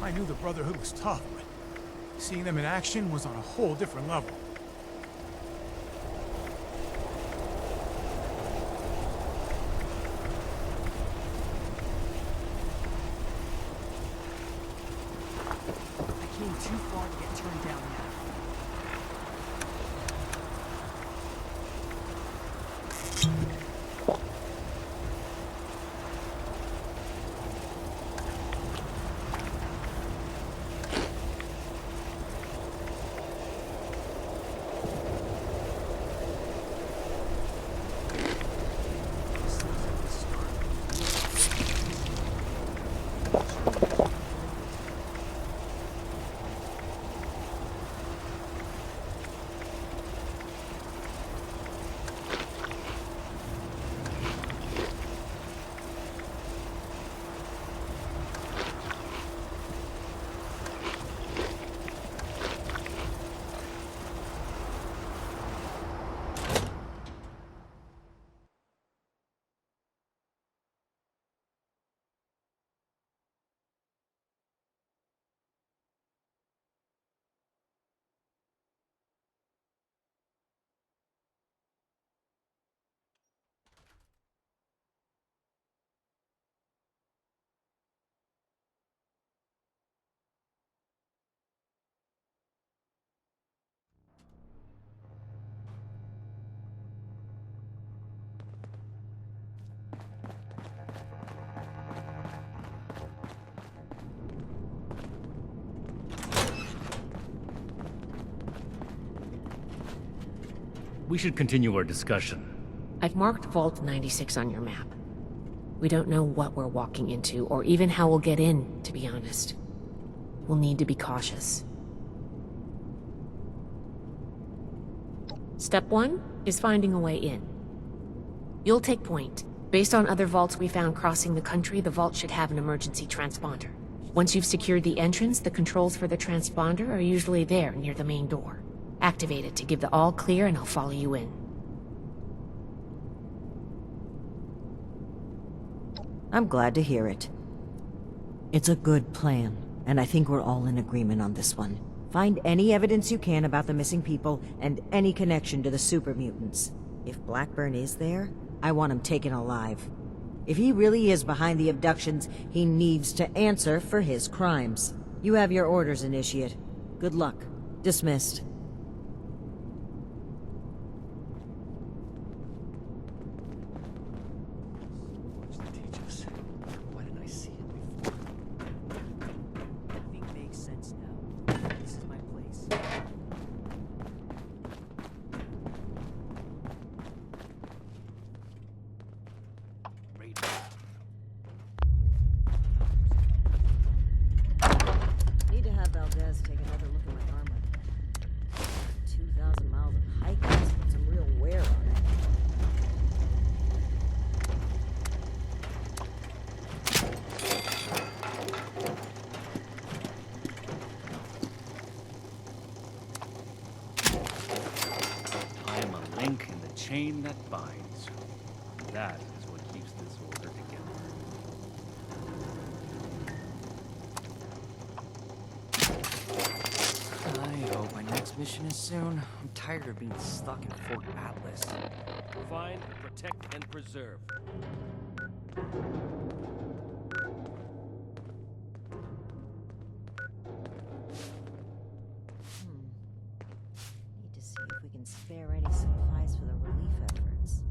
I knew the Brotherhood was tough, but seeing them in action was on a whole different level. I came too far to get turned down now. We should continue our discussion. I've marked Vault 96 on your map. We don't know what we're walking into, or even how we'll get in, to be honest. We'll need to be cautious. Step 1 is finding a way in. You'll take point. Based on other vaults we found crossing the country, the vault should have an emergency transponder. Once you've secured the entrance, the controls for the transponder are usually there near the main door. Activate it to give the all clear and I'll follow you in. I'm glad to hear it. It's a good plan, and I think we're all in agreement on this one. Find any evidence you can about the missing people and any connection to the super mutants. If Blackburn is there, I want him taken alive. If he really is behind the abductions, he needs to answer for his crimes. You have your orders, Initiate. Good luck. Dismissed. What's to teach us? Why didn't I see it before? Everything makes sense now. This is my place. Need to have Valdez take another look at my armor. 2,000 miles of hiking has put some real wear on it. I am a link in the chain that binds. That is what keeps this order together. I hope my next mission is soon. I'm tired of being stuck in Fort Atlas. Find, protect, and preserve. Need to see if we can spare any supplies for the relief efforts.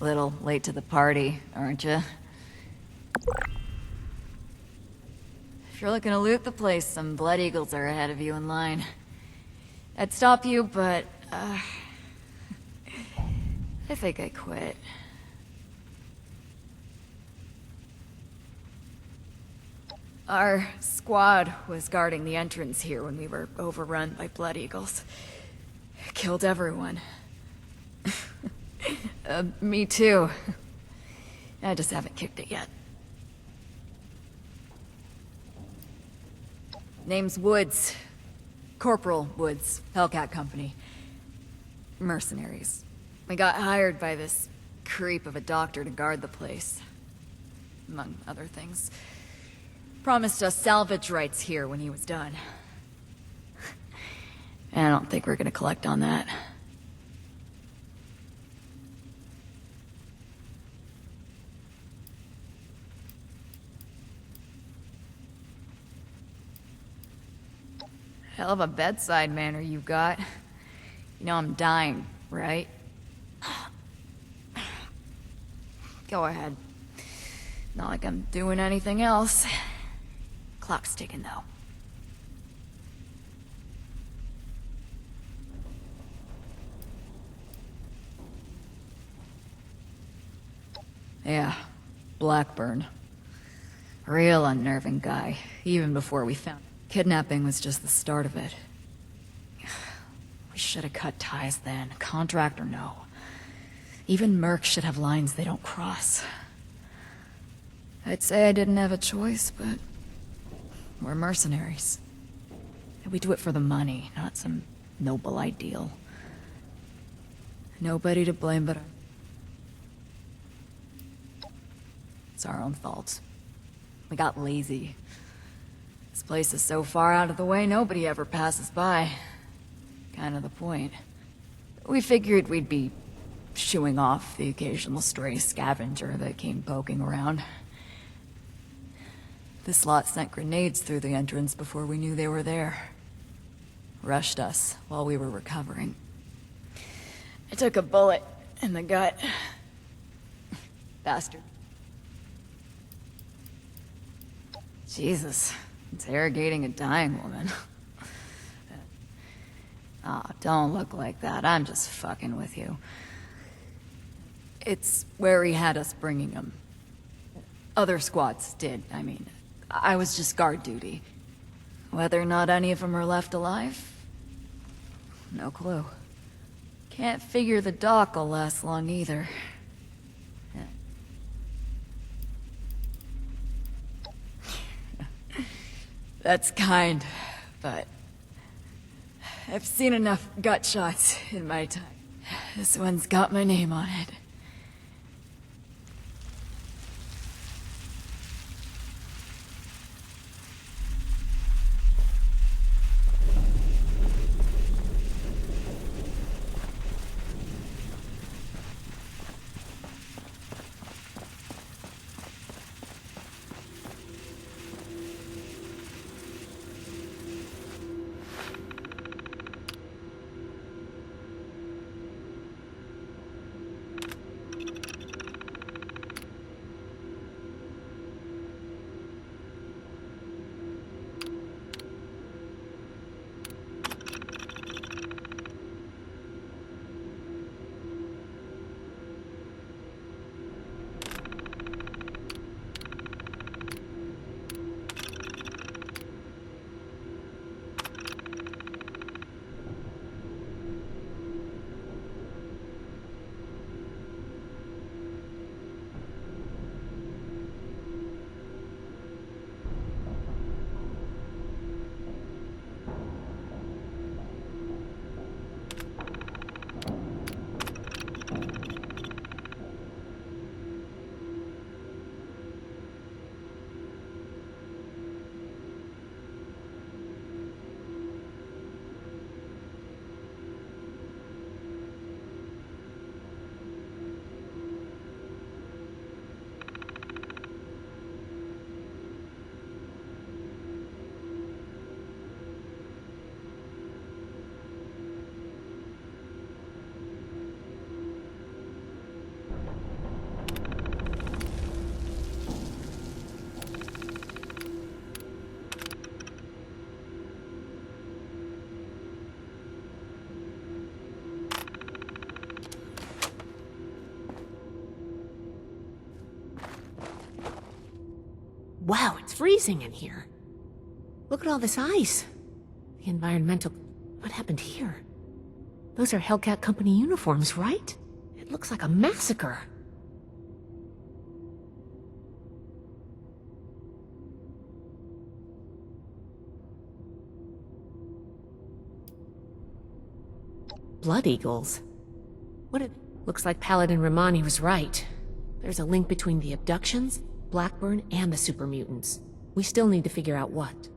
Little late to the party, aren't you? If you're looking to loot the place, some Blood Eagles are ahead of you in line. I'd stop you, but, I think I quit. Our squad was guarding the entrance here when we were overrun by Blood Eagles. Killed everyone. Me too. I just haven't kicked it yet. Name's Woods. Corporal Woods, Hellcat Company. Mercenaries. We got hired by this creep of a doctor to guard the place. Among other things. Promised us salvage rights here when he was done. I don't think we're gonna collect on that. Hell of a bedside manner you got. You know I'm dying, right? Go ahead. Not like I'm doing anything else. Clock's ticking, though. Yeah, Blackburn. Real unnerving guy, even before we found him. Kidnapping was just the start of it. We should have cut ties then, contract or no. Even mercs should have lines they don't cross. I'd say I didn't have a choice, but we're mercenaries. We do it for the money, not some noble ideal. Nobody to blame but it's our own fault. We got lazy. This place is so far out of the way, nobody ever passes by. Kind of the point. We figured we'd be shooing off the occasional stray scavenger that came poking around. This lot sent grenades through the entrance before we knew they were there. Rushed us while we were recovering. I took a bullet in the gut. Bastard. Jesus, interrogating a dying woman. Oh, don't look like that. I'm just fucking with you. It's where he had us bringing him. Other squads did, I mean. I was just guard duty. Whether or not any of them are left alive? No clue. Can't figure the dock will last long either. That's kind, but I've seen enough gut shots in my time. This one's got my name on it. Wow, it's freezing in here. Look at all this ice. The environmental... What happened here? Those are Hellcat Company uniforms, right? It looks like a massacre. Blood Eagles? What it... Looks like Paladin Romani was right. There's a link between the abductions, Blackburn, and the super mutants. We still need to figure out what.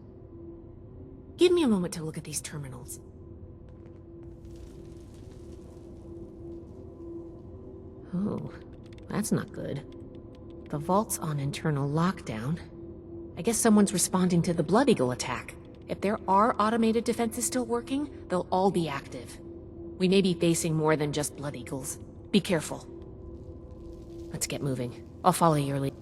Give me a moment to look at these terminals. Oh, that's not good. The vault's on internal lockdown. I guess someone's responding to the Blood Eagle attack. If there are automated defenses still working, they'll all be active. We may be facing more than just Blood Eagles. Be careful. Let's get moving. I'll follow your lead.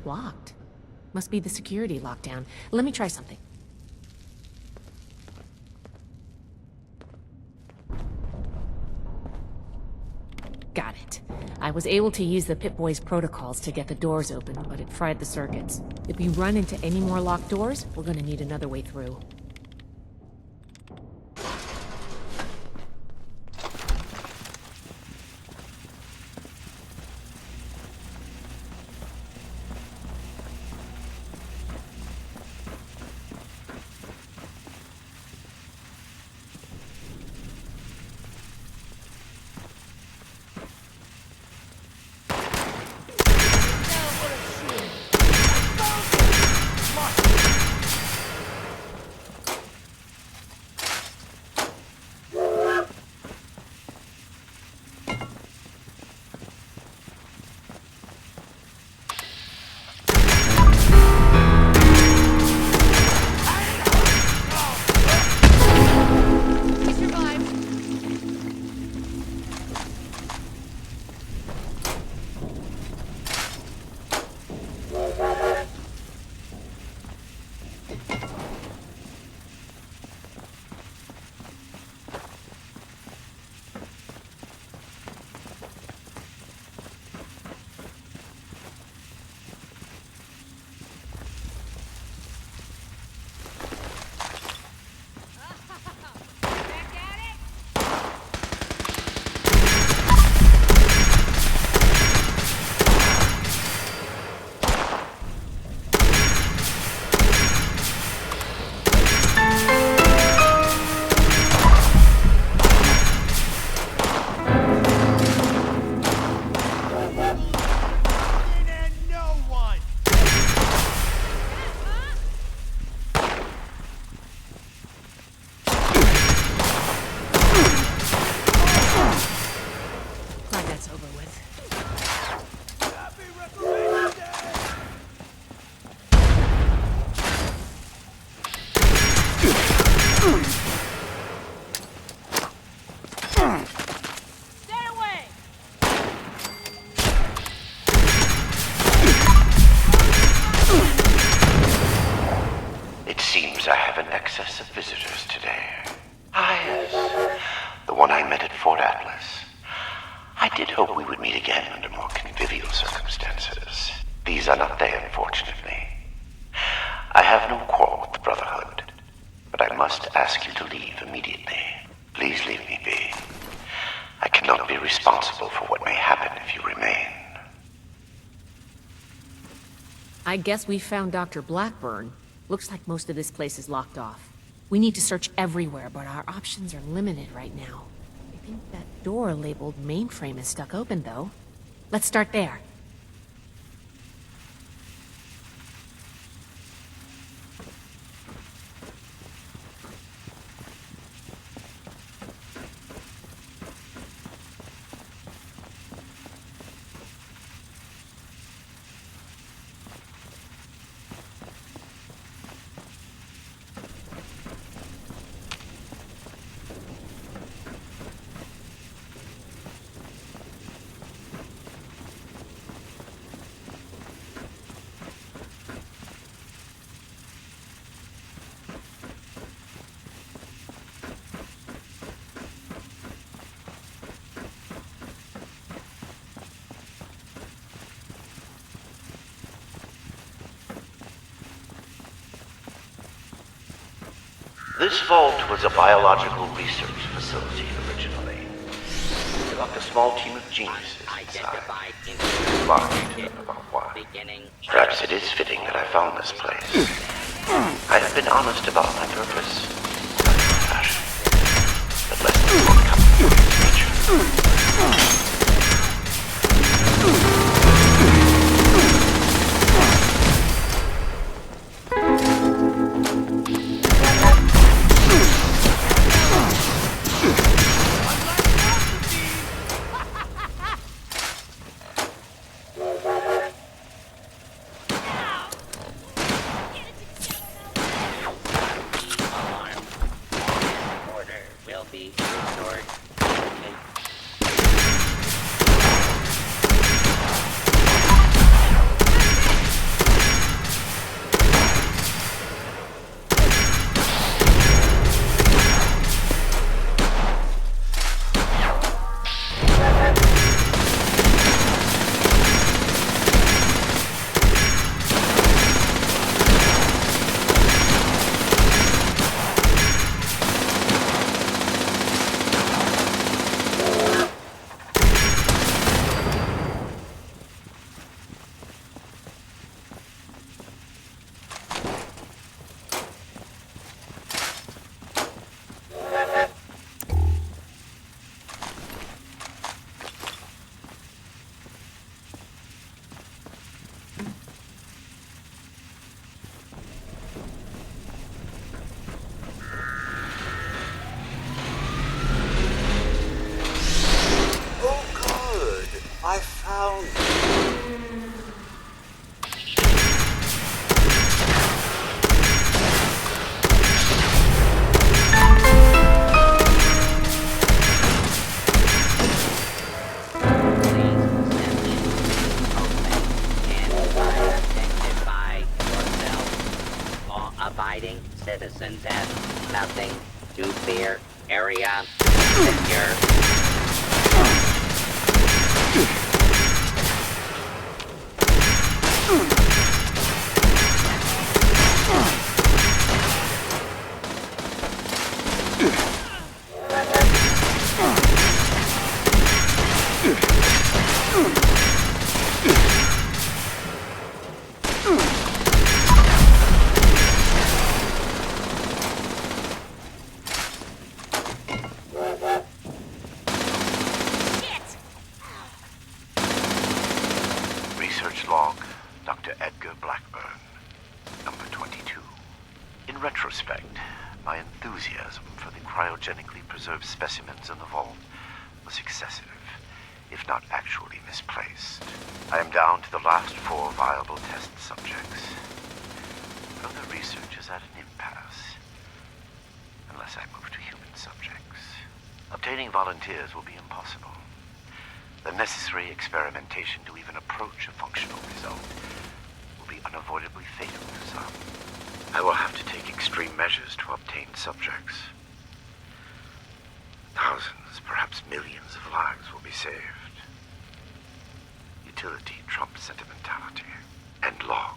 Locked. Must be the security lockdown. Let me try something. Got it. I was able to use the Pip-Boy's protocols to get the doors open, but it fried the circuits. If we run into any more locked doors, we're gonna need another way through. I have an excess of visitors today. Ah, yes. The one I met at Fort Atlas. I did hope we would meet again under more convivial circumstances. These are not they, unfortunately. I have no quarrel with the Brotherhood, but I must ask you to leave immediately. Please leave me be. I cannot be responsible for what may happen if you remain. I guess we found Dr. Blackburn. Looks like most of this place is locked off. We need to search everywhere, but our options are limited right now. I think that door labeled mainframe is stuck open, though. Let's start there. This vault was a biological research facility originally. They locked a small team of geniuses inside. Locked about why. Perhaps it is fitting that I found this place. I have been honest about my purpose. Fashion. But lessons won't come from nature. I found Law-abiding citizens have nothing to fear. Area secure. Research log, Dr. Edgar Blackburn, number 22. In retrospect, my enthusiasm for the cryogenically preserved specimens in the vault was excessive, if not actually misplaced. I am down to the last 4 viable test subjects. Further research is at an impasse, unless I move to human subjects. Obtaining volunteers will be impossible. The necessary experimentation to even approach a functional result will be unavoidably fatal to some. I will have to take extreme measures to obtain subjects. Thousands, perhaps millions of lives will be saved. Utility trumps sentimentality. End log.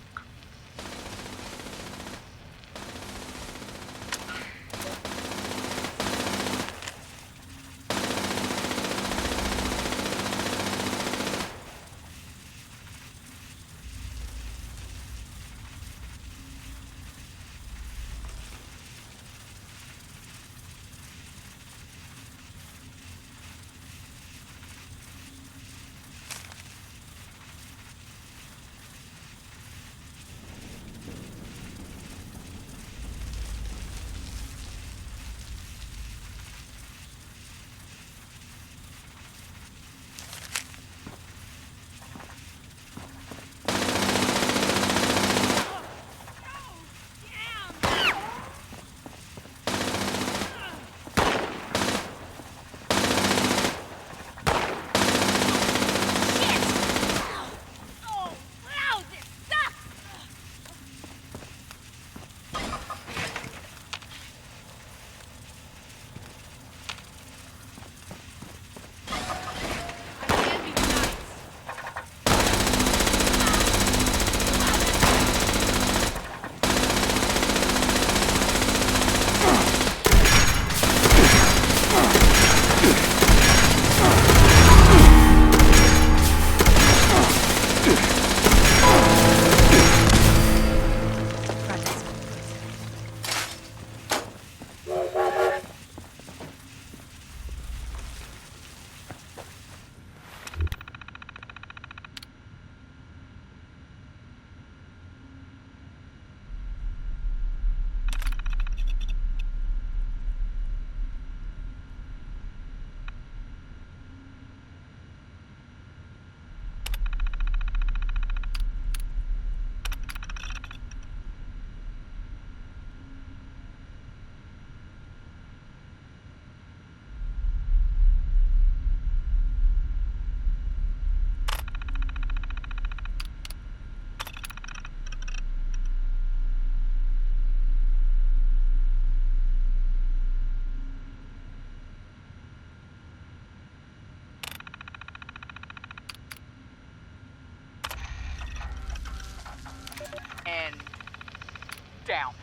down.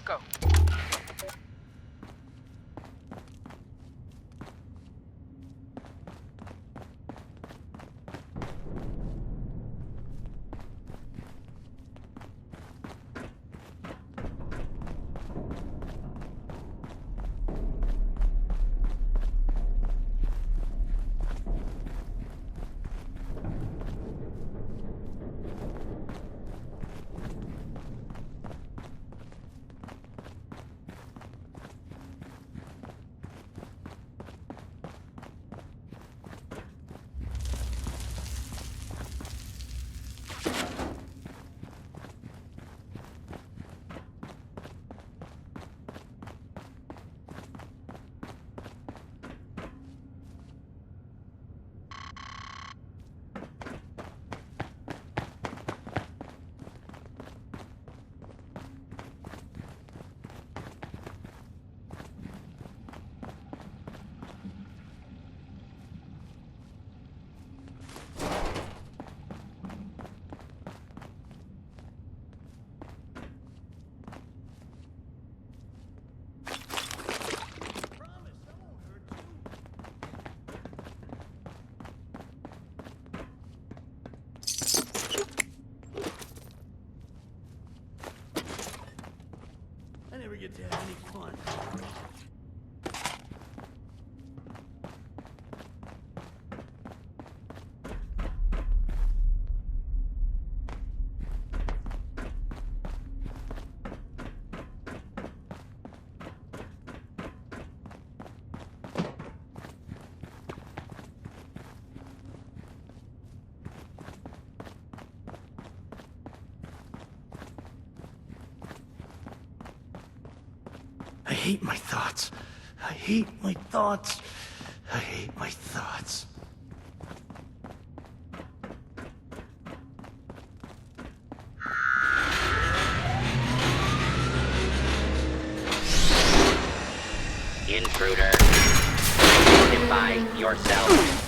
Go. I never get to have any fun. I hate my thoughts. I hate my thoughts. I hate my thoughts. Intruder. Identify yourself.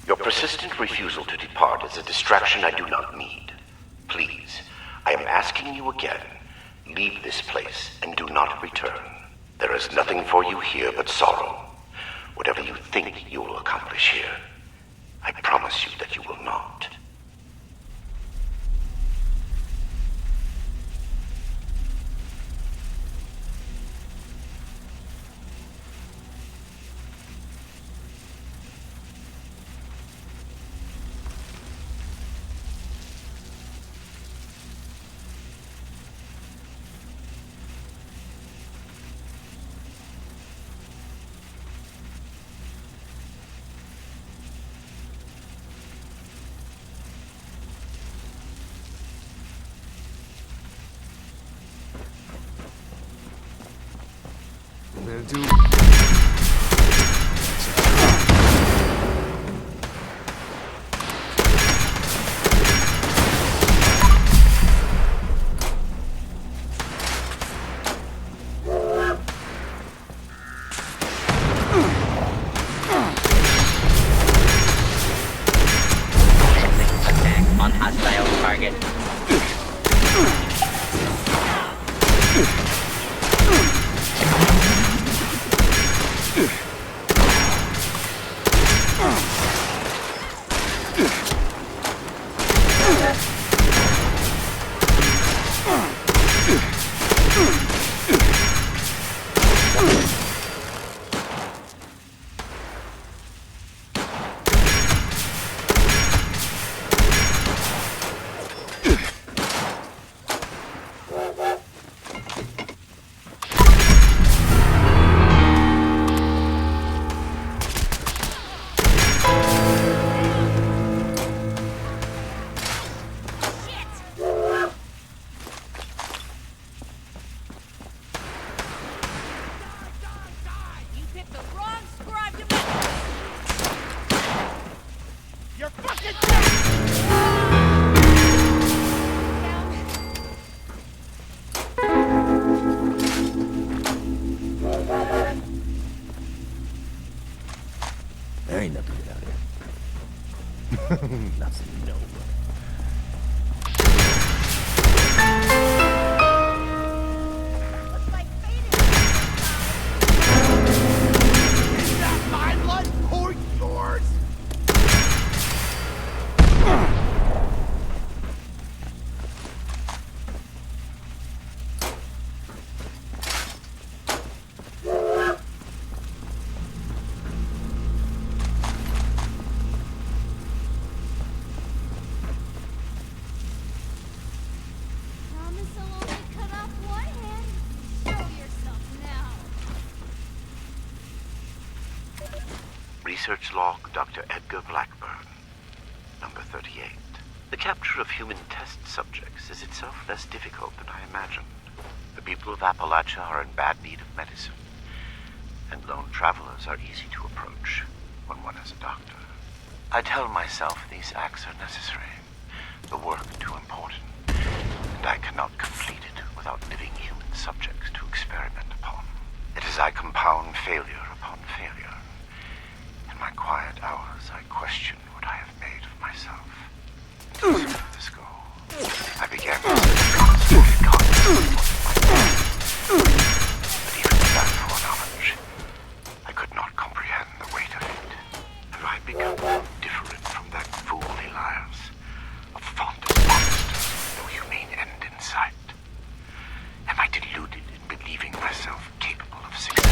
Your persistent refusal to depart is a distraction I do not need. Please, asking you again, leave this place and do not return. There is nothing for you here but sorrow. Whatever you think you will accomplish here, I promise you that you will not. They'll do. Attack on hostile target. There ain't nothing good out here. Nothing, no. Is that my blood or yours? Promise I'll only cut off one hand. Show yourself now. Research log Dr. Edgar Blackburn, number 38. The capture of human test subjects is itself less difficult than I imagined. The people of Appalachia are in bad need of medicine, and lone travelers are easy to approach when one is a doctor. I tell myself these acts are necessary, the work too important, and I cannot complete it without living human subjects to experiment upon. It is I compound failure upon failure. In my quiet hours, I question what I have made of myself. In pursuit of this goal, I began to constantly but even with that foreknowledge, I could not comprehend the weight of it. Have I become different from that fool Elias, a fondest monster with no humane end in sight? Am I deluded in believing myself capable of success?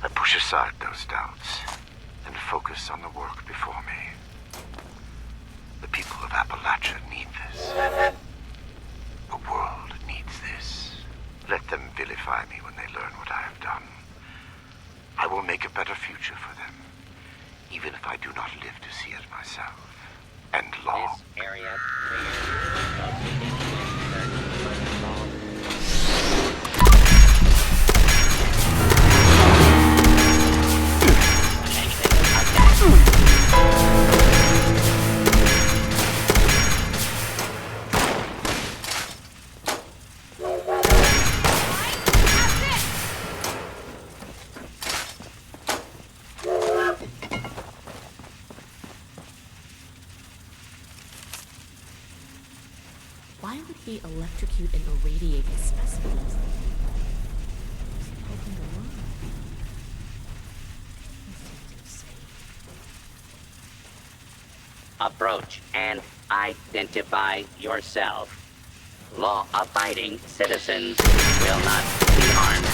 I push aside those doubts and focus on the work before me. The people of Appalachia need this. The world needs this. Let them vilify me when they learn what I have done. I will make a better future for them, even if I do not live to see it myself. And long. This area Why would he electrocute and irradiate his specimens? Was he hoping to learn? This seems insane. Approach and identify yourself. Law-abiding citizens will not be harmed.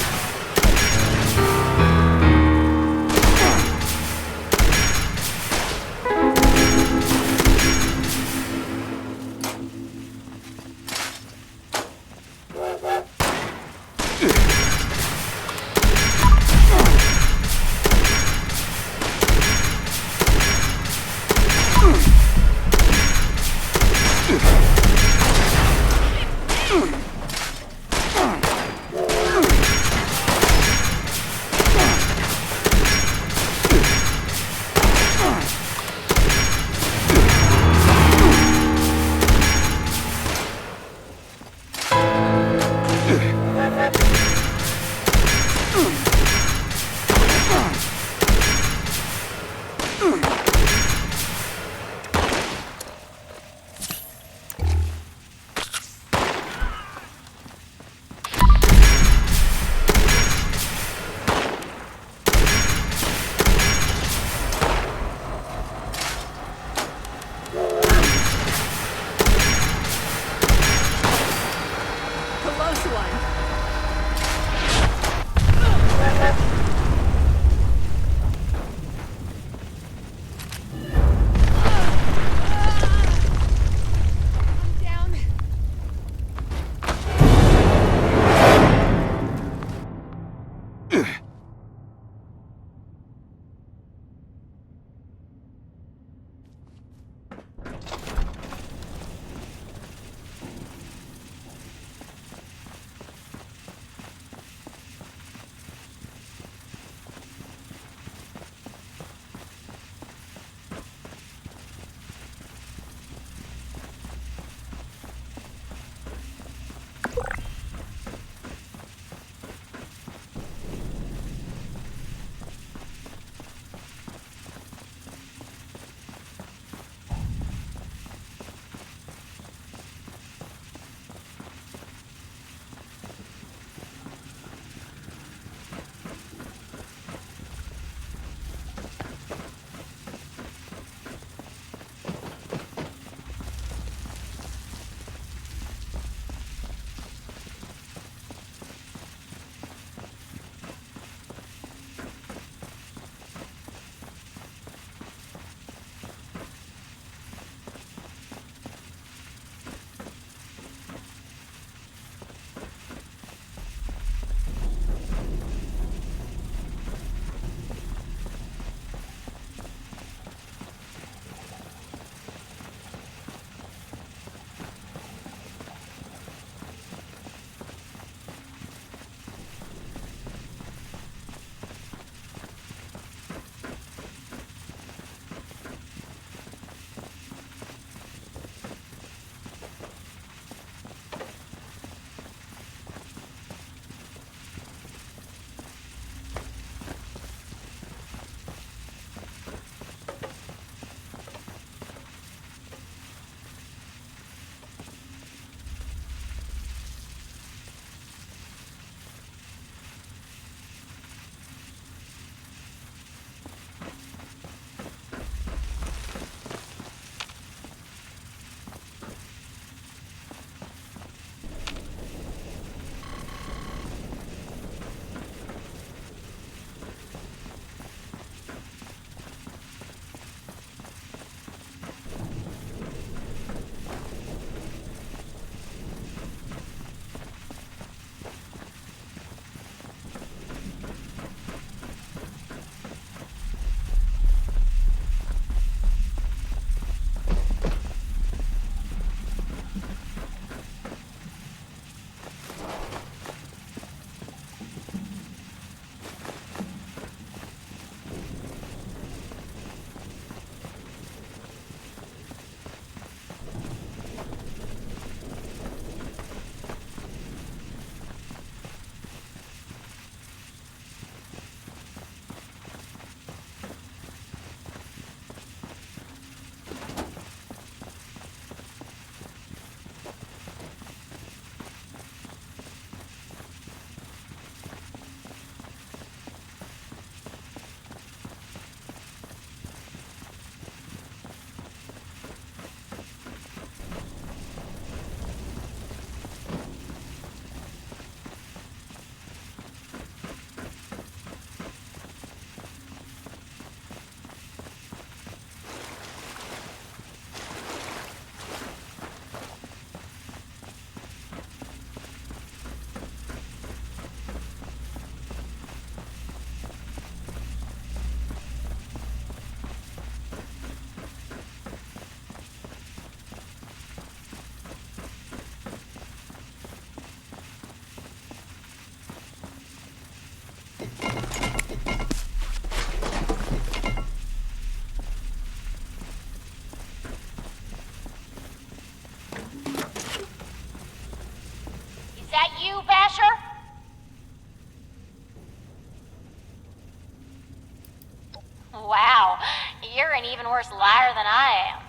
worse liar than I am.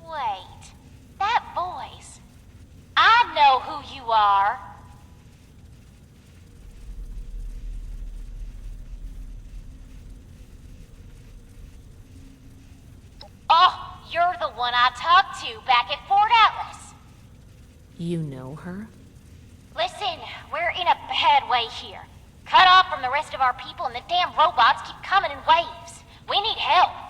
Wait, that voice. I know who you are. Oh, you're the one I talked to back at Fort Atlas. You know her? Listen, we're in a bad way here. Cut off from the rest of our people and the damn robots keep coming in waves. We need help.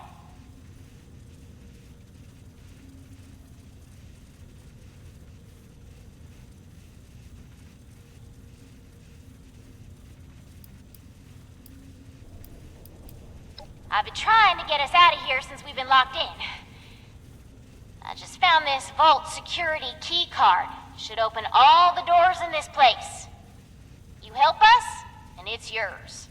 I've been trying to get us out of here since we've been locked in. I just found this vault security key card. Should open all the doors in this place. You help us, and it's yours.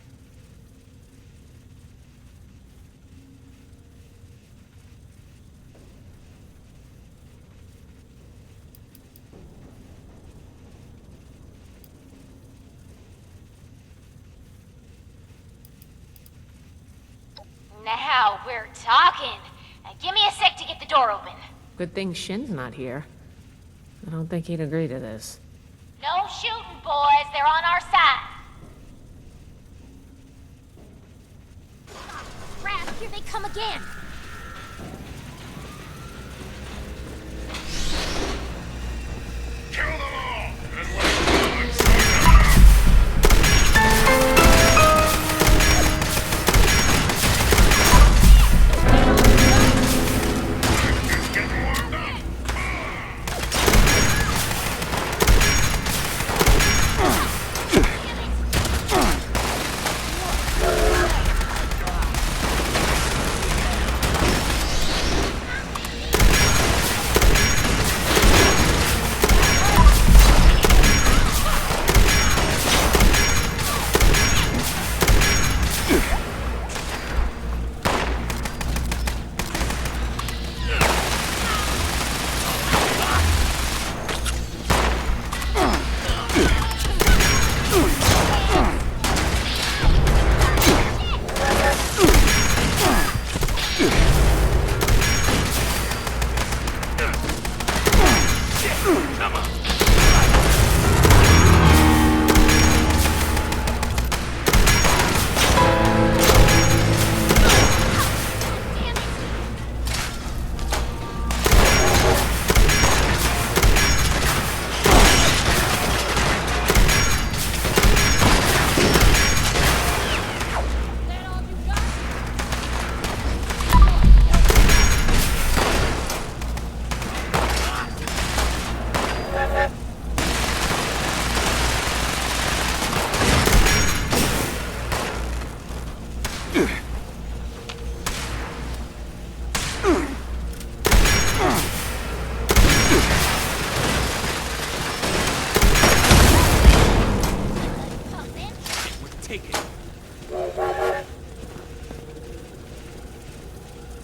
Now we're talking. Give me a sec to get the door open. Good thing Shin's not here. I don't think he'd agree to this. No shooting, boys. They're on our side. Crap, here they come again. Kill them all! And let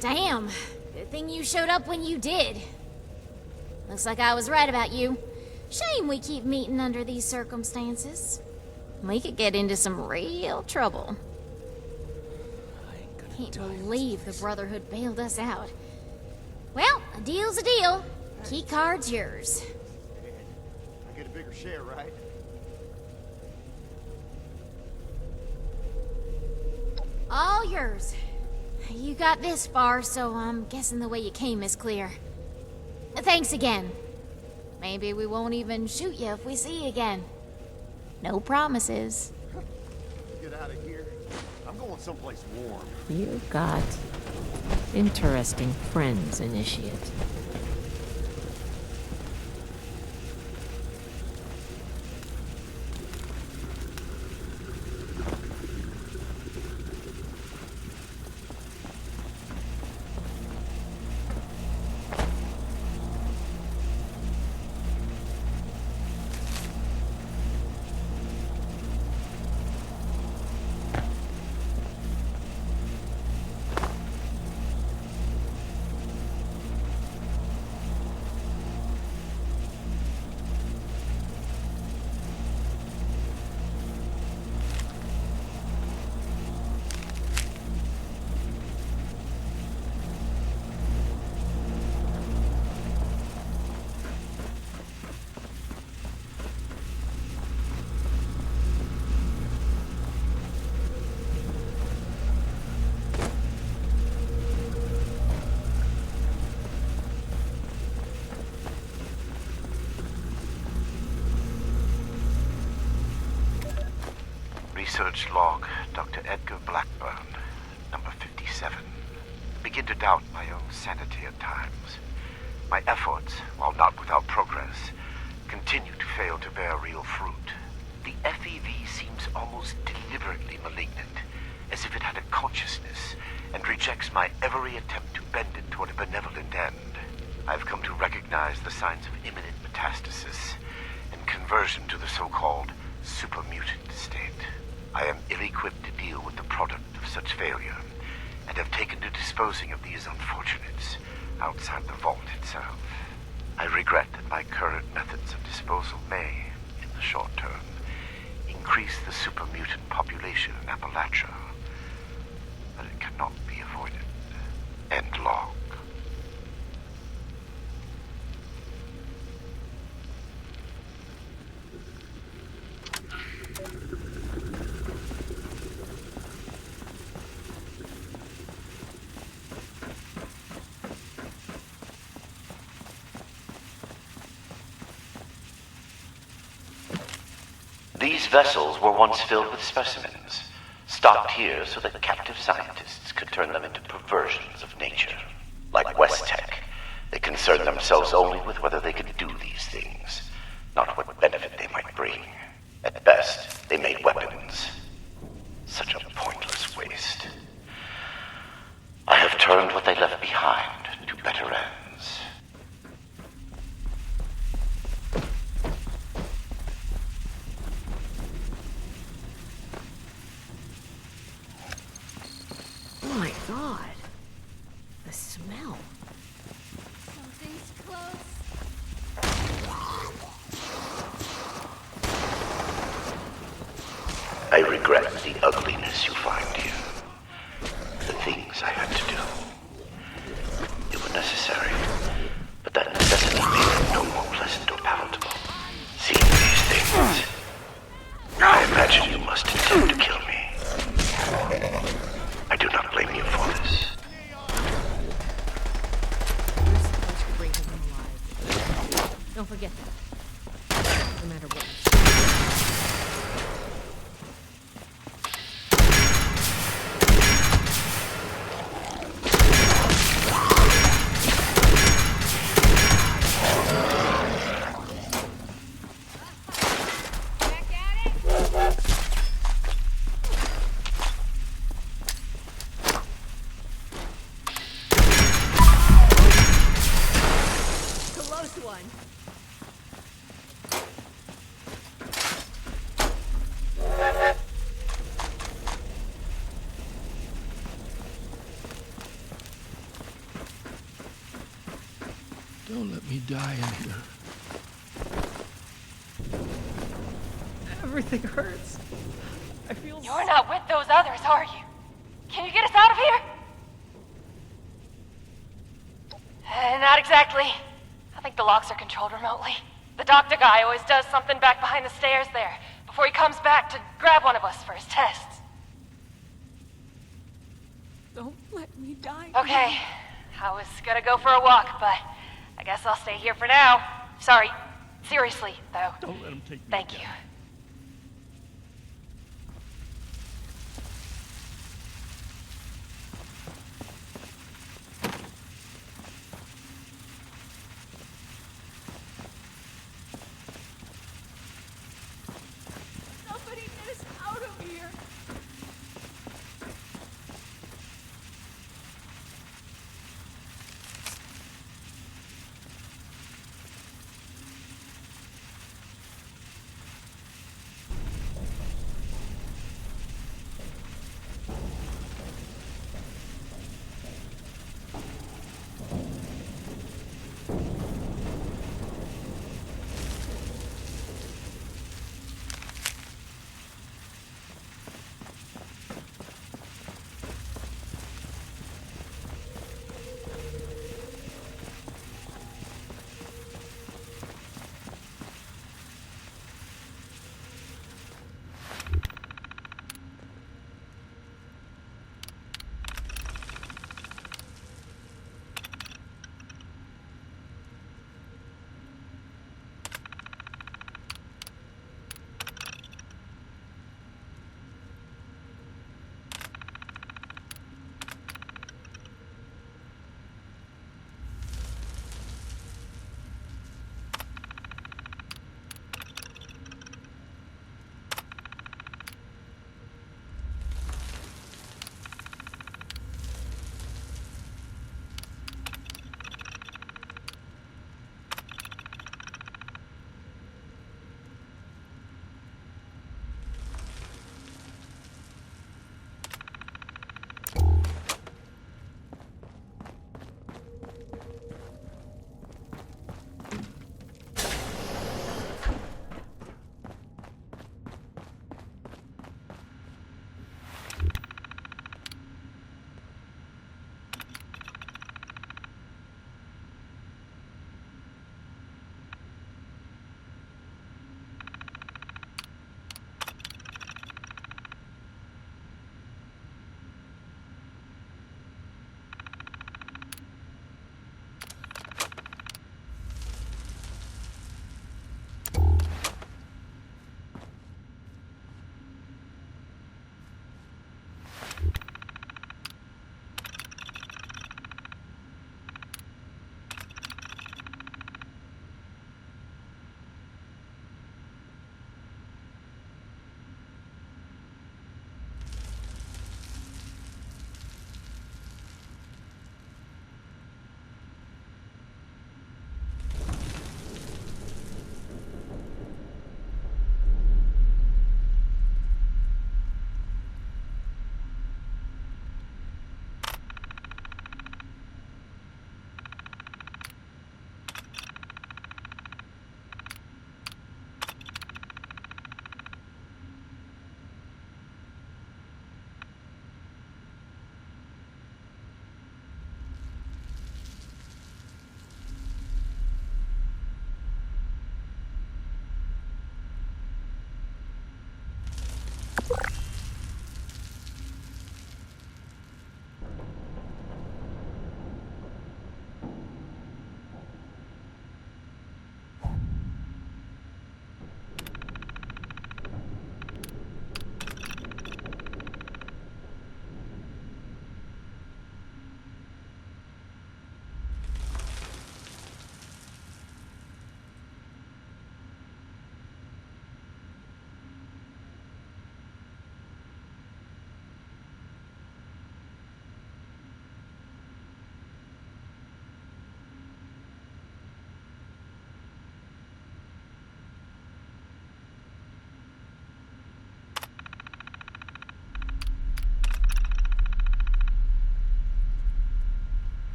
Damn. Good thing you showed up when you did. Looks like I was right about you. Shame we keep meeting under these circumstances. We could get into some real trouble. Can't believe the Brotherhood bailed us out. Well, a deal's a deal. Key card's yours. I get a bigger share, right? All yours. You got this far, so I'm guessing the way you came is clear. Thanks again. Maybe we won't even shoot you if we see you again. No promises. Get out of here. I'm going someplace warm. You got interesting friends, Initiate. Research log, Dr. Edgar Blackburn, number 57. I begin to doubt my own sanity at times. My efforts, while not without progress, continue to fail to bear real fruit. The FEV seems almost deliberately malignant, as if it had a consciousness and rejects my every attempt to bend it toward a benevolent end. I've come to recognize the signs of imminent metastasis and conversion to the so-called supermutant state. I am ill-equipped to deal with the product of such failure, and have taken to disposing of these unfortunates outside the vault itself. I regret that my current methods of disposal may, in the short term, increase the supermutant population in Appalachia, but it cannot be avoided. End log. These vessels were once filled with specimens, stocked here so that captive scientists could turn them into perversions of nature. Like West Tech, they concerned themselves only with whether they could do these things, not what benefit they might bring. At best, they made weapons. Such a pointless waste. I have turned what they left behind to better ends. Oh my god. The smell. Something's close. I regret the ugliness you find here. The things I had to do. They were necessary, but that necessity made them no more pleasant or palatable. Seeing these things, I imagine you must intend to kill me. I do not blame you for this. You're supposed to bring him alive. Don't forget that. No matter what. Don't let me die in here. Everything hurts. I feel You're not with those others, are you? Can you get us out of here? Not exactly. I think the locks are controlled remotely. The doctor guy always does something back behind the stairs there, before he comes back to grab one of us for his tests. Don't let me die. Okay, I was gonna go for a walk, but I guess I'll stay here for now. Sorry. Seriously, though. Don't let him take me. Thank you. Somebody get us out of here.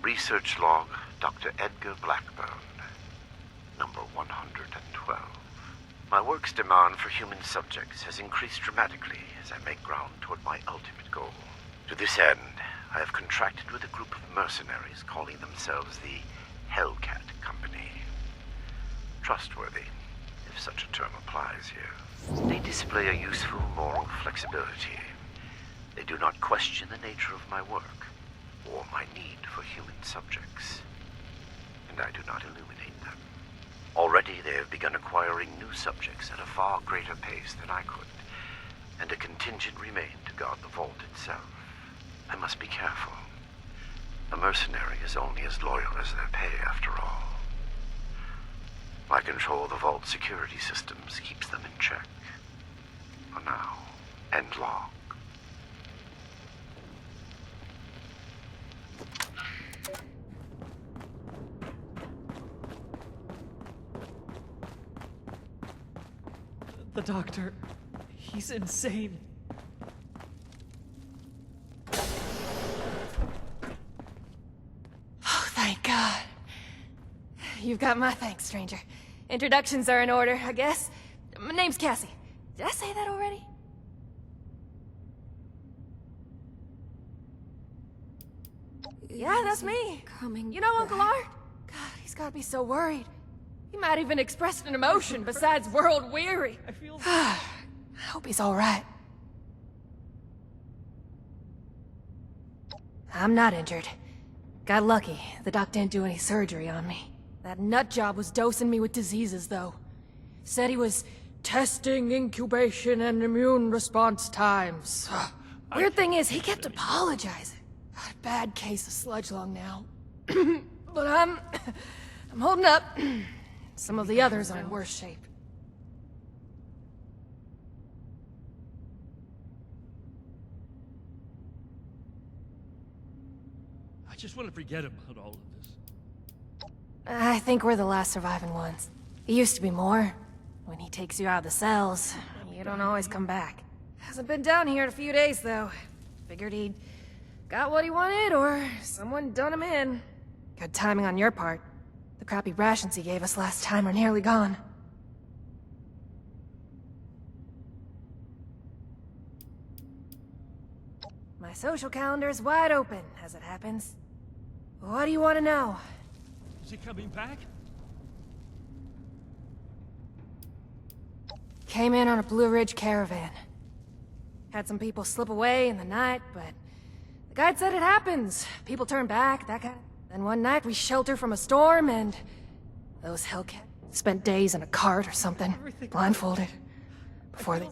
Research log, Dr. Edgar Blackburn, number 112. My work's demand for human subjects has increased dramatically as I make ground toward my ultimate goal. To this end, I have contracted with a group of mercenaries calling themselves the Hellcat Company. Trustworthy, if such a term applies here. They display a useful moral flexibility. They do not question the nature of my work or my need for human subjects, and I do not illuminate them. Already they have begun acquiring new subjects at a far greater pace than I could, and a contingent remained to guard the vault itself. I must be careful. A mercenary is only as loyal as their pay, after all. My control of the vault security systems keeps them in check. For now. End log. The doctor, he's insane. Oh, thank God. You've got my thanks, stranger. Introductions are in order, I guess. My name's Cassie. Did I say that already? Yeah, that's me. You know Uncle Art? God, he's gotta be so worried. He might even express an emotion besides world weary. I feel... I hope he's alright. I'm not injured. Got lucky. The doc didn't do any surgery on me. That nut job was dosing me with diseases, though. Said he was testing incubation and immune response times. Weird thing is, he kept apologizing. Got a bad case of sludge lung now. But I'm holding up. Some of the others are in worse shape. I just want to forget about all of this. I think we're the last surviving ones. It used to be more. When he takes you out of the cells, you don't always come back. Hasn't been down here in a few days, though. Figured he'd got what he wanted, or someone done him in. Good timing on your part. The crappy rations he gave us last time are nearly gone. My social calendar's wide open, as it happens. What do you want to know? Is he coming back? Came in on a Blue Ridge caravan. Had some people slip away in the night, but the guide said it happens. People turn back, that kind of... Then one night we sheltered from a storm and... those Hellcat spent days in a cart or something, blindfolded, before they...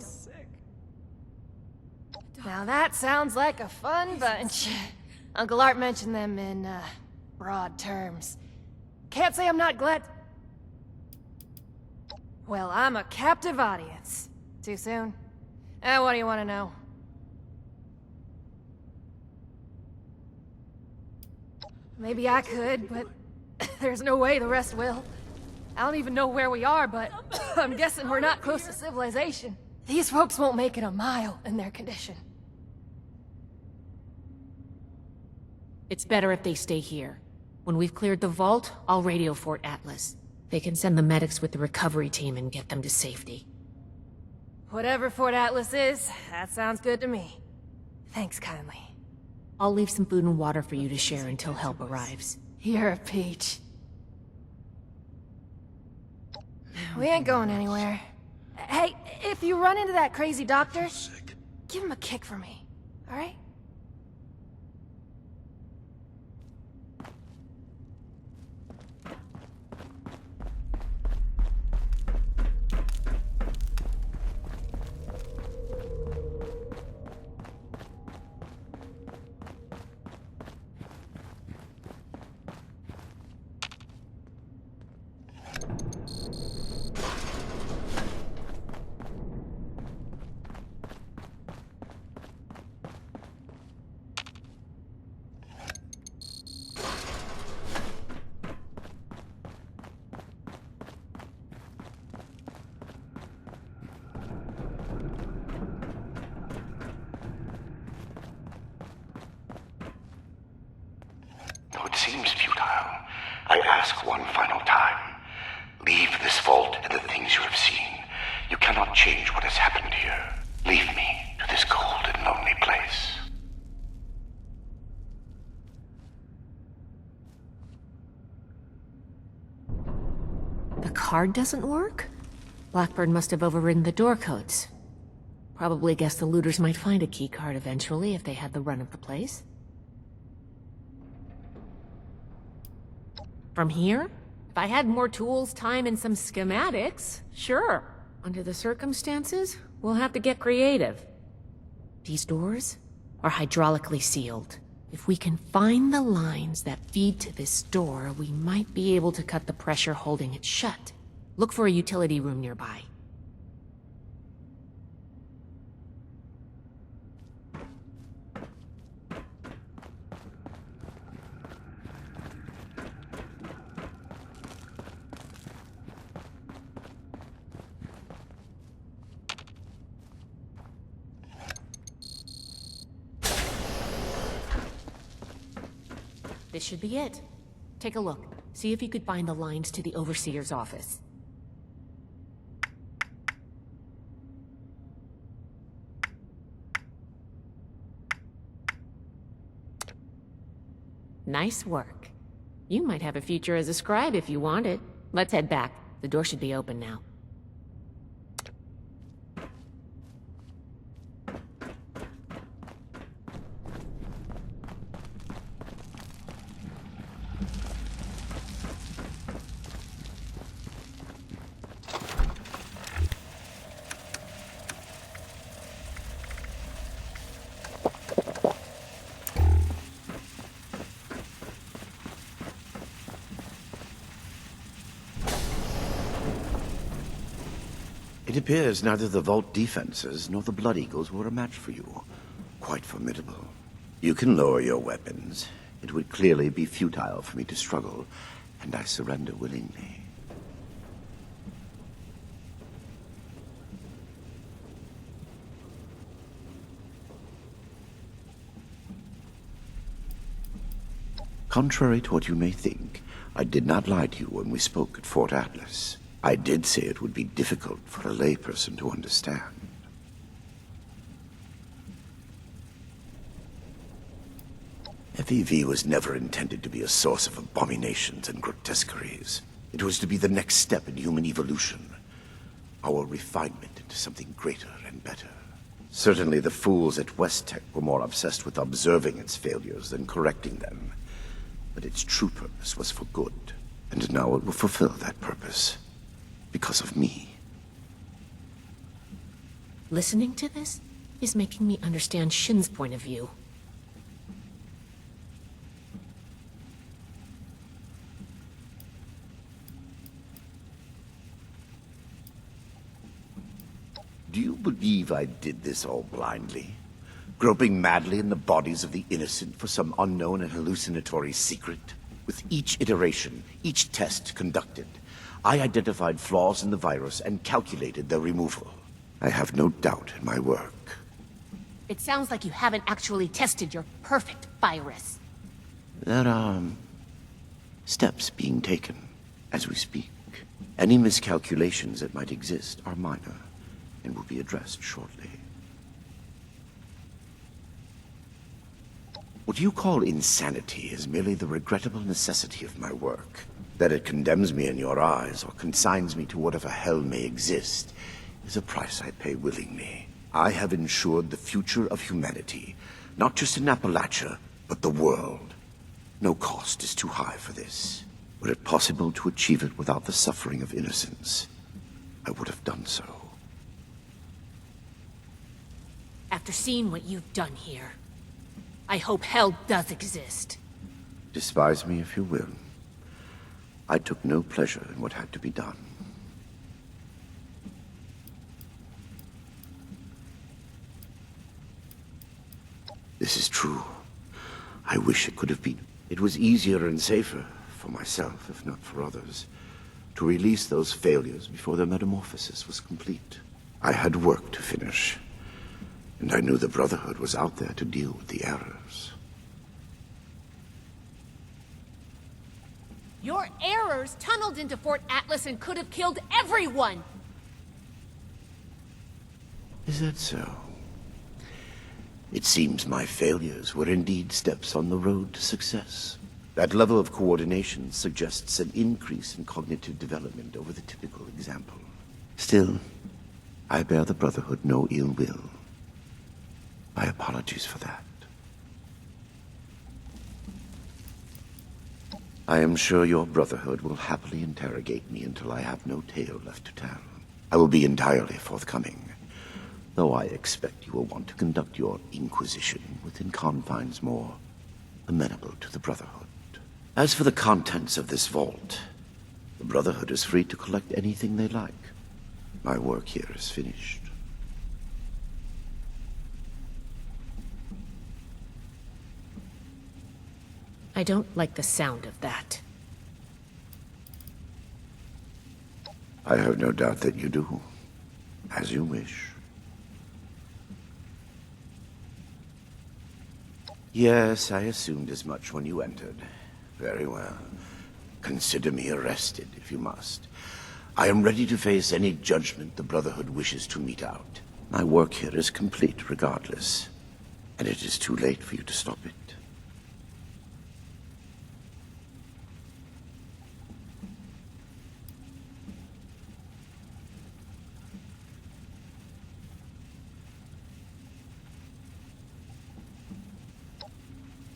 Now that sounds like a fun bunch. Uncle Art mentioned them in, broad terms. Can't say I'm not glad... Well, I'm a captive audience. Too soon? What do you want to know? Maybe I could, but there's no way the rest will. I don't even know where we are, but I'm guessing we're not close to civilization. These folks won't make it a mile in their condition. It's better if they stay here. When we've cleared the vault, I'll radio Fort Atlas. They can send the medics with the recovery team and get them to safety. Whatever Fort Atlas is, that sounds good to me. Thanks kindly. I'll leave some food and water for you to share until help arrives. You're a peach. We ain't going anywhere. Hey, if you run into that crazy doctor, give him a kick for me, alright? Though it seems futile, I ask one final time. Leave this vault and the things you have seen. You cannot change what has happened here. Leave me to this cold and lonely place. The card doesn't work? Blackbird must have overridden the door codes. Probably guessed the looters might find a key card eventually if they had the run of the place. From here? If I had more tools, time, and some schematics, sure. Under the circumstances, we'll have to get creative. These doors are hydraulically sealed. If we can find the lines that feed to this door, we might be able to cut the pressure holding it shut. Look for a utility room nearby. This should be it. Take a look. See if you could find the lines to the Overseer's office. Nice work. You might have a future as a scribe if you want it. Let's head back. The door should be open now. It appears neither the vault defenses nor the Blood Eagles were a match for you. Quite formidable. You can lower your weapons. It would clearly be futile for me to struggle, and I surrender willingly. Contrary to what you may think, I did not lie to you when we spoke at Fort Atlas. I did say it would be difficult for a layperson to understand. FEV was never intended to be a source of abominations and grotesqueries. It was to be the next step in human evolution, our refinement into something greater and better. Certainly the fools at West Tech were more obsessed with observing its failures than correcting them. But its true purpose was for good, and now it will fulfill that purpose. Because of me. Listening to this, is making me understand Shin's point of view. Do you believe I did this all blindly? Groping madly in the bodies of the innocent for some unknown and hallucinatory secret? With each iteration, each test conducted, I identified flaws in the virus and calculated their removal. I have no doubt in my work. It sounds like you haven't actually tested your perfect virus. There are steps being taken as we speak. Any miscalculations that might exist are minor and will be addressed shortly. What you call insanity is merely the regrettable necessity of my work. That it condemns me in your eyes or consigns me to whatever hell may exist is a price I pay willingly. I have ensured the future of humanity, not just in Appalachia, but the world. No cost is too high for this. Were it possible to achieve it without the suffering of innocence, I would have done so. After seeing what you've done here, I hope hell does exist. Despise me if you will. I took no pleasure in what had to be done. This is true. I wish it could have been. It was easier and safer for myself, if not for others, to release those failures before their metamorphosis was complete. I had work to finish, and I knew the Brotherhood was out there to deal with the errors. Your errors tunneled into Fort Atlas and could have killed everyone! Is that so? It seems my failures were indeed steps on the road to success. That level of coordination suggests an increase in cognitive development over the typical example. Still, I bear the Brotherhood no ill will. My apologies for that. I am sure your Brotherhood will happily interrogate me until I have no tale left to tell. I will be entirely forthcoming, though I expect you will want to conduct your inquisition within confines more amenable to the Brotherhood. As for the contents of this vault, the Brotherhood is free to collect anything they like. My work here is finished. I don't like the sound of that. I have no doubt that you do. As you wish. Yes, I assumed as much when you entered. Very well. Consider me arrested, if you must. I am ready to face any judgment the Brotherhood wishes to mete out. My work here is complete, regardless. And it is too late for you to stop it.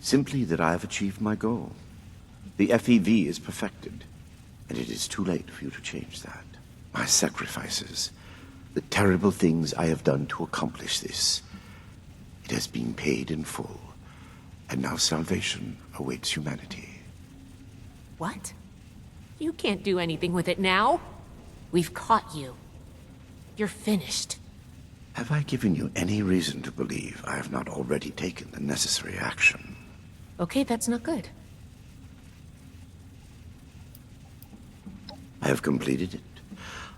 Simply that I have achieved my goal. The FEV is perfected, and it is too late for you to change that. My sacrifices, the terrible things I have done to accomplish this, it has been paid in full, and now salvation awaits humanity. What? You can't do anything with it now. We've caught you. You're finished. Have I given you any reason to believe I have not already taken the necessary action? Okay, that's not good. I have completed it.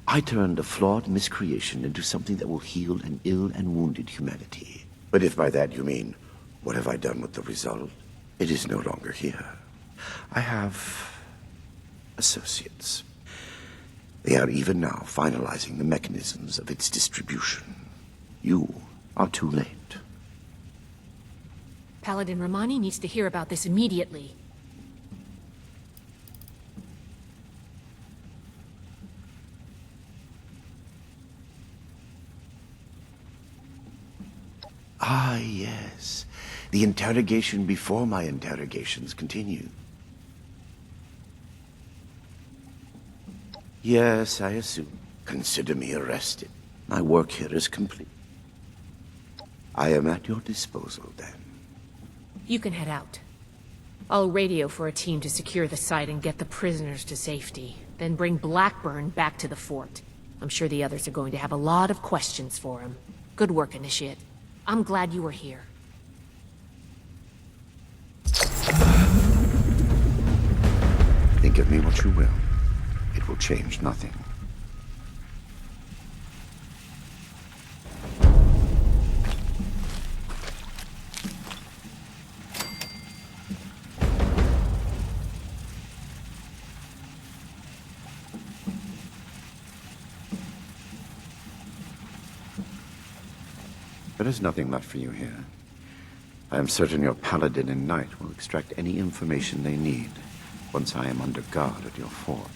I turned a flawed miscreation into something that will heal an ill and wounded humanity. But if by that you mean, what have I done with the result? It is no longer here. I have associates. They are even now finalizing the mechanisms of its distribution. You are too late. Paladin Romani needs to hear about this immediately. Ah, yes. The interrogation before my interrogations continue. Yes, I assume. Consider me arrested. My work here is complete. I am at your disposal, then. You can head out. I'll radio for a team to secure the site and get the prisoners to safety. Then bring Blackburn back to the fort. I'm sure the others are going to have a lot of questions for him. Good work, Initiate. I'm glad you were here. Think of me what you will. It will change nothing. There is nothing left for you here. I am certain your paladin and knight will extract any information they need once I am under guard at your fort.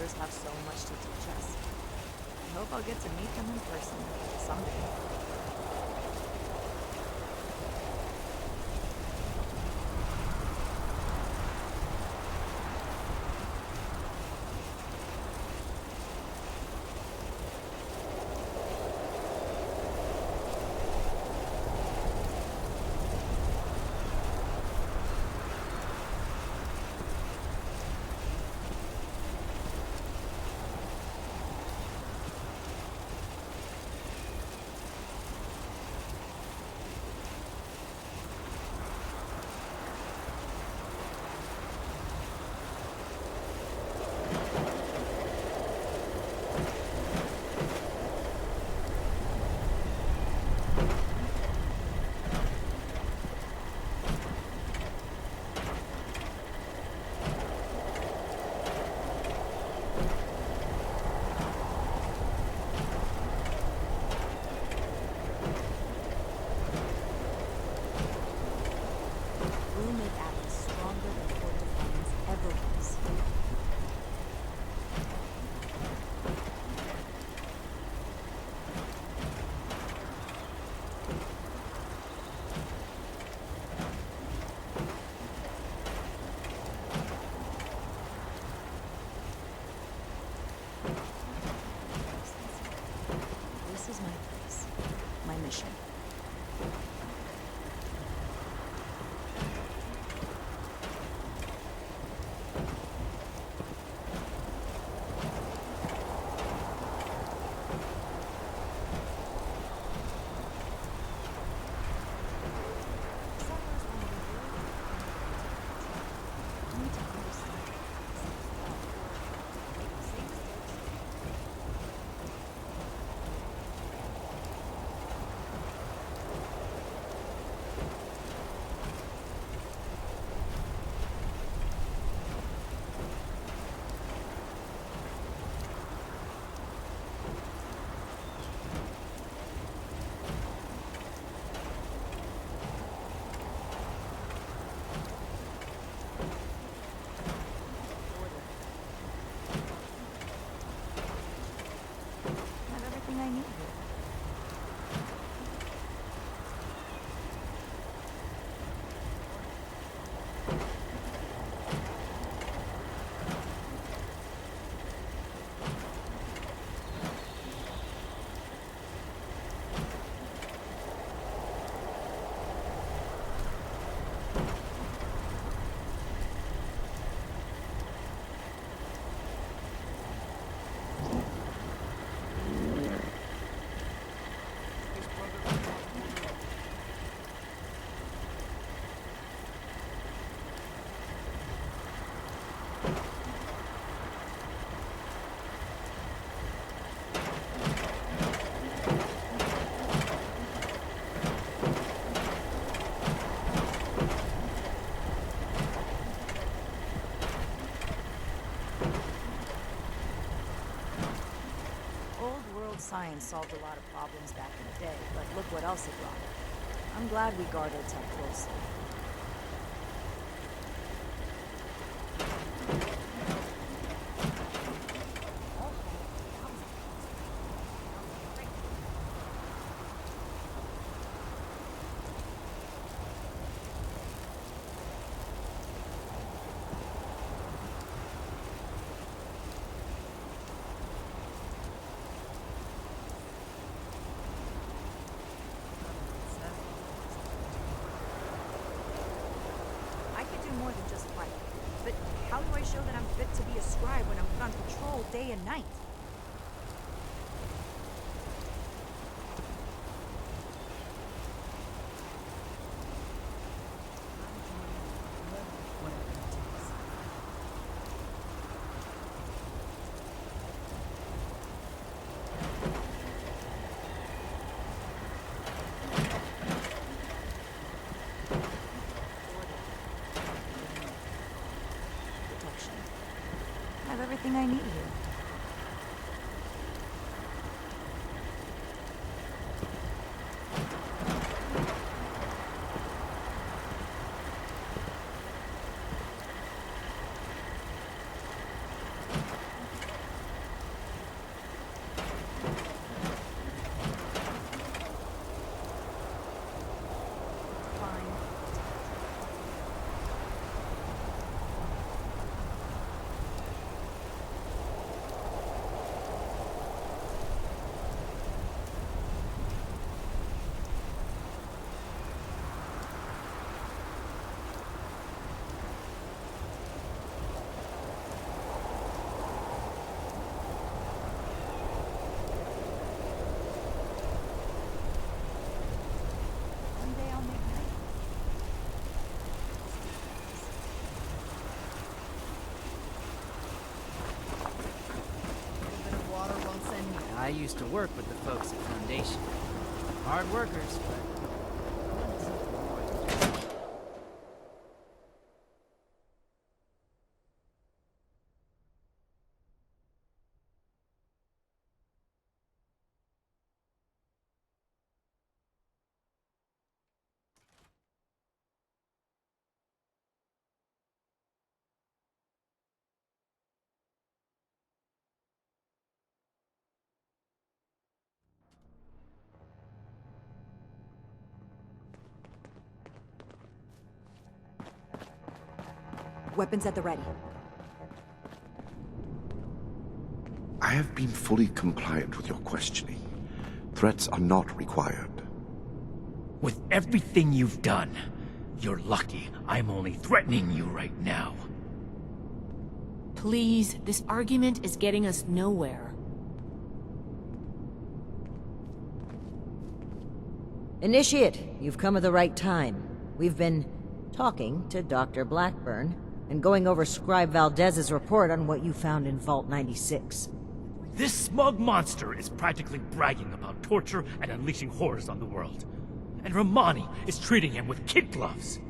elders have so much to teach us. I hope I'll get to meet them in person someday. This is my place, my mission. solved a lot of problems back in the day, but look what else it brought. I'm glad we guard our tech closely. More than just fight. But how do I show that I'm fit to be a scribe when I'm on patrol day and night? I have everything I need here. I used to work with the folks at Foundation. Hard workers, but Weapons at the ready. I have been fully compliant with your questioning. Threats are not required. With everything you've done, you're lucky I'm only threatening you right now. Please, this argument is getting us nowhere. Initiate, you've come at the right time. We've been talking to Dr. Blackburn and going over Scribe Valdez's report on what you found in Vault 96. This smug monster is practically bragging about torture and unleashing horrors on the world. And Romani is treating him with kid gloves.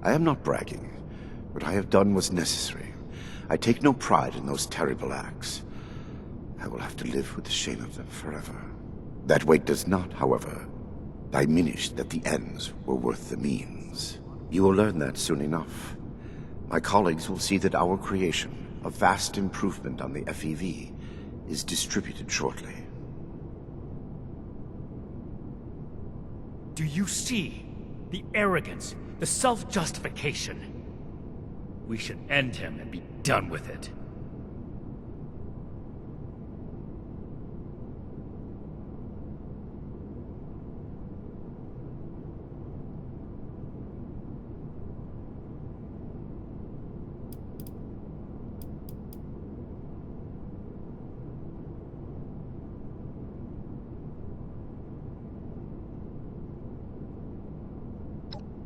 I am not bragging. What I have done was necessary. I take no pride in those terrible acts. I will have to live with the shame of them forever. That weight does not, however, diminish that the ends were worth the means. You will learn that soon enough. My colleagues will see that our creation, a vast improvement on the FEV, is distributed shortly. Do you see the arrogance, the self-justification? We should end him and be done with it.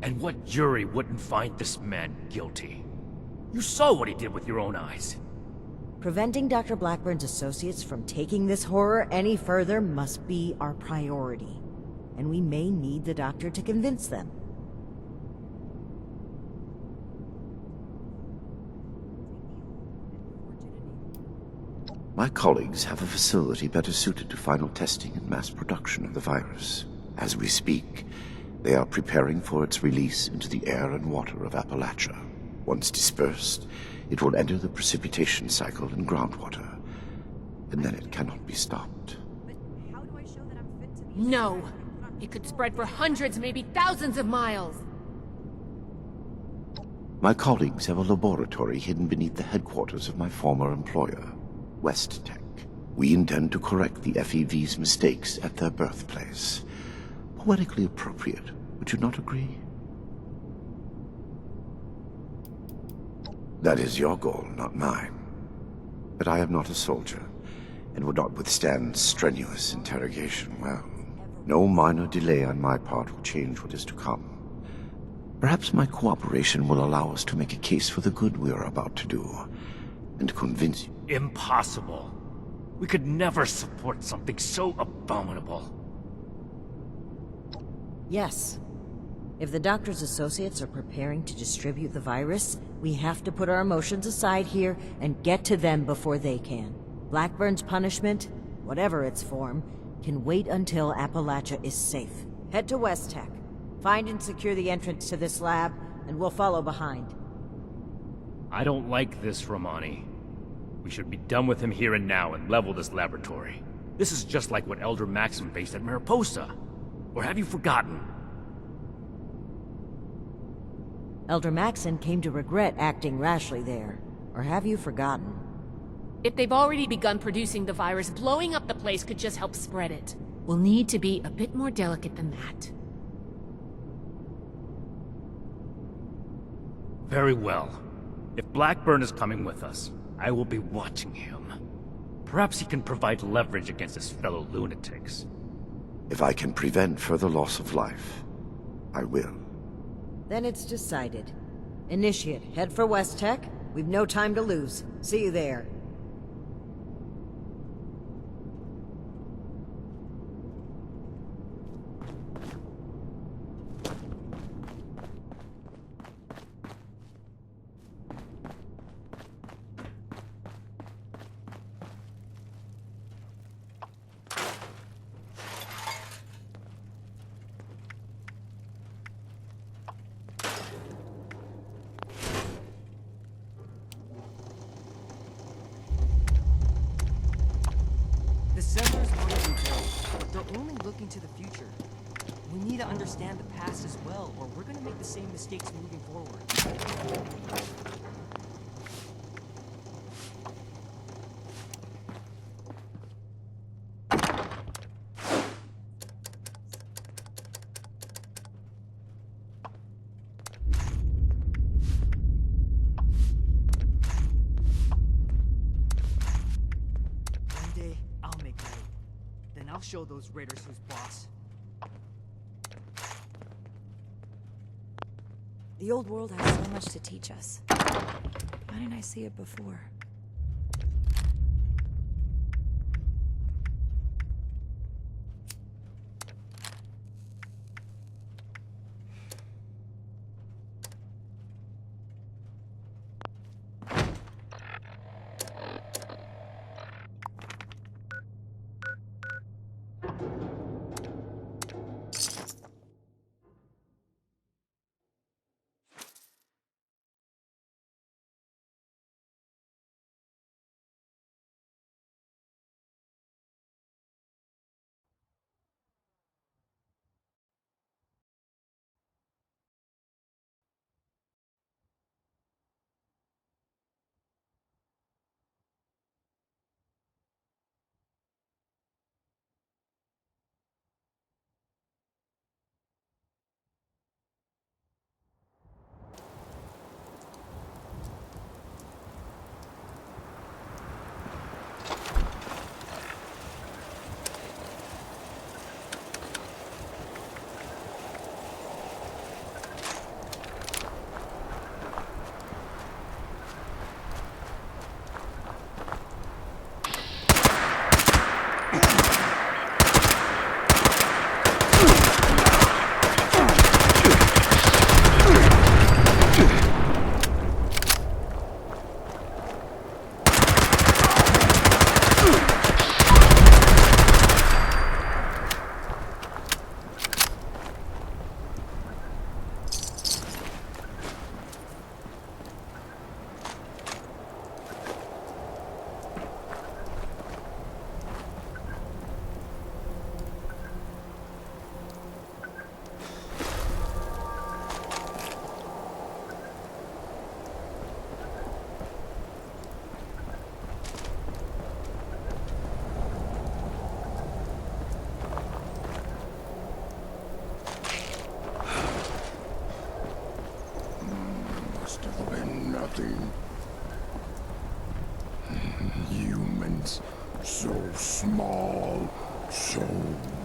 And what jury wouldn't find this man guilty? You saw what he did with your own eyes. Preventing Dr. Blackburn's associates from taking this horror any further must be our priority. And we may need the doctor to convince them. My colleagues have a facility better suited to final testing and mass production of the virus. As we speak, they are preparing for its release into the air and water of Appalachia. Once dispersed, it will enter the precipitation cycle in groundwater, and then it cannot be stopped. No! It could spread for hundreds, maybe thousands of miles! My colleagues have a laboratory hidden beneath the headquarters of my former employer, West Tech. We intend to correct the FEV's mistakes at their birthplace. Poetically appropriate, would you not agree? That is your goal, not mine. But I am not a soldier, and would not withstand strenuous interrogation well. No minor delay on my part will change what is to come. Perhaps my cooperation will allow us to make a case for the good we are about to do, and convince you. Impossible. We could never support something so abominable. Yes. If the doctor's associates are preparing to distribute the virus, we have to put our emotions aside here and get to them before they can. Blackburn's punishment, whatever its form, can wait until Appalachia is safe. Head to West Tech. Find and secure the entrance to this lab, and we'll follow behind. I don't like this, Romani. We should be done with him here and now and level this laboratory. This is just like what Elder Maxim faced at Mariposa. Or have you forgotten? Elder Maxon came to regret acting rashly there. Or have you forgotten? If they've already begun producing the virus, blowing up the place could just help spread it. We'll need to be a bit more delicate than that. Very well. If Blackburn is coming with us, I will be watching him. Perhaps he can provide leverage against his fellow lunatics. If I can prevent further loss of life, I will. Then it's decided. Initiate, head for West Tech. We've no time to lose. See you there. The settlers want to rebuild, but they're only looking to the future. We need to understand the past as well, or we're gonna make the same mistakes moving forward. One day, I'll make right. Then I'll show those raiders who's boss. The old world has so much to teach us. Why didn't I see it before?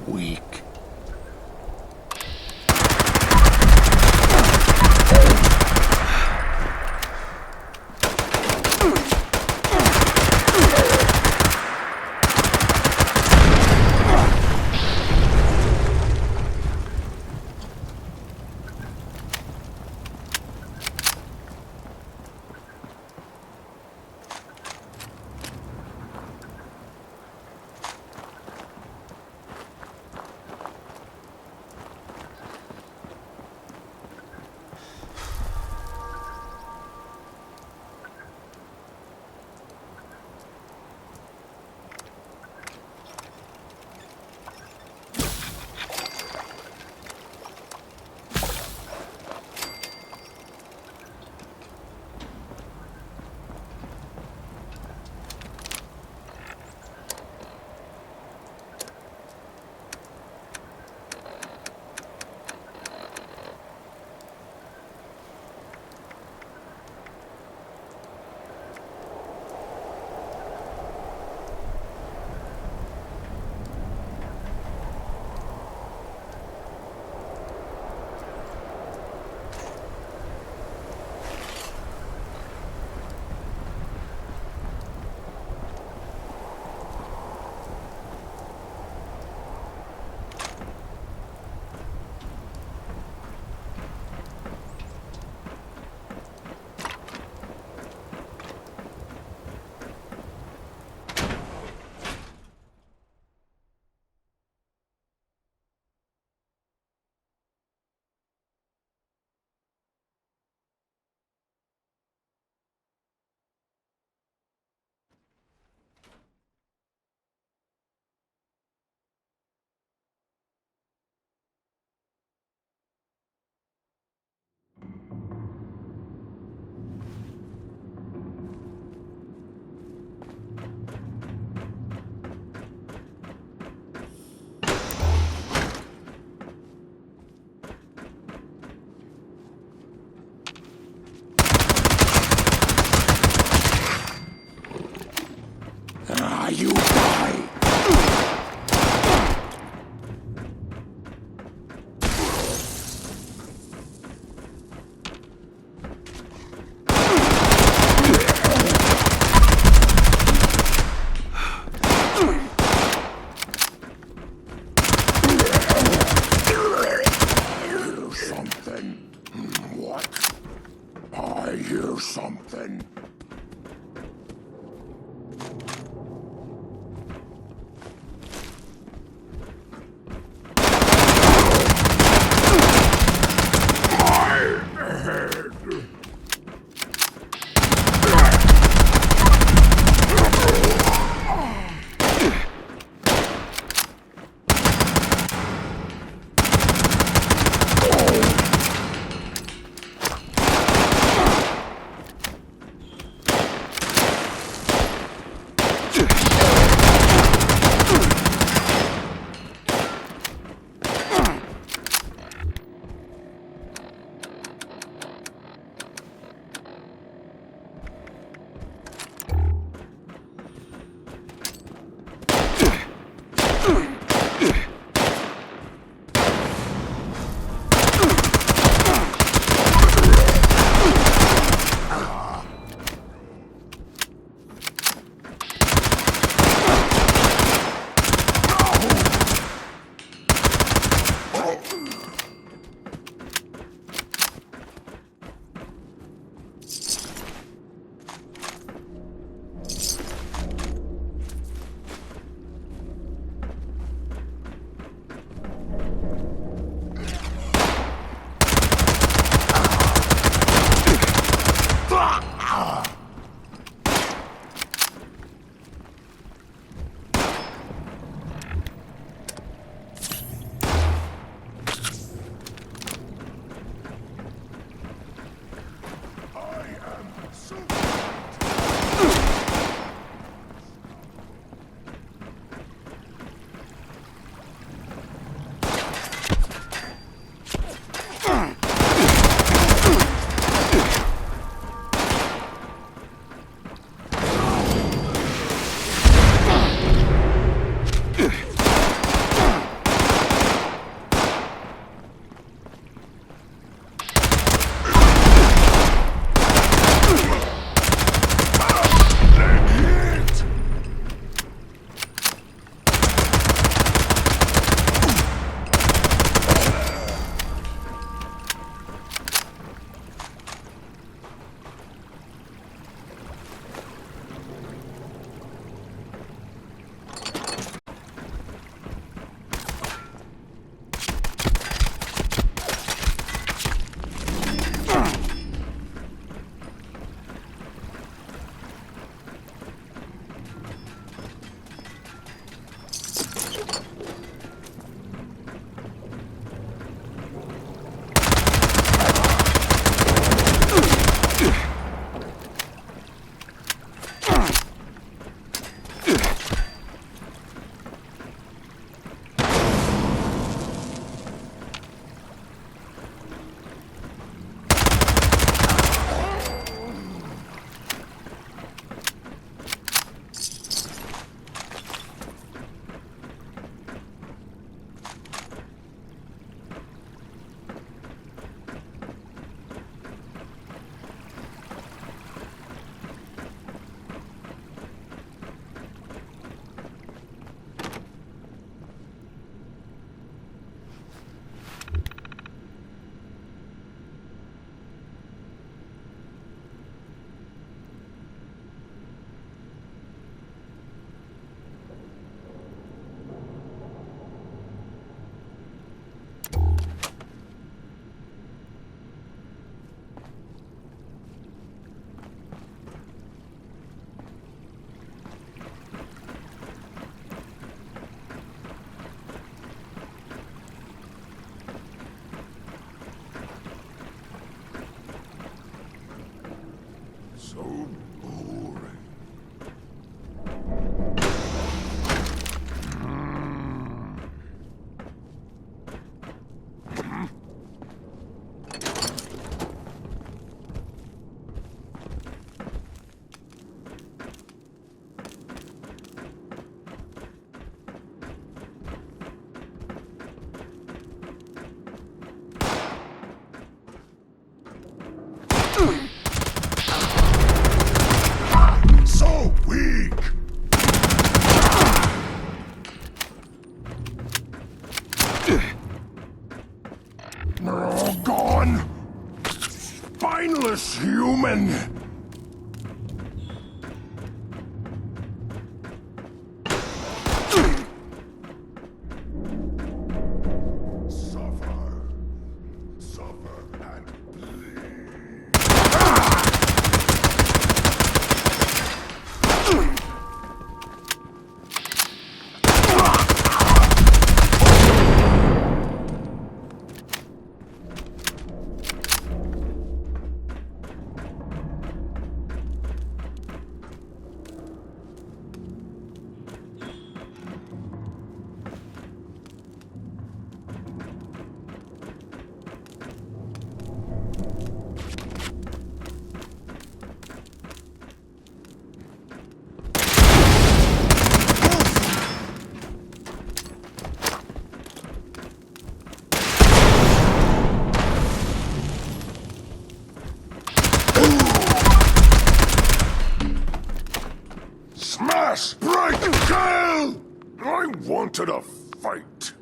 weak. So weak! They're all gone! Spineless human! Smash! Break! Kill! I wanted a fight.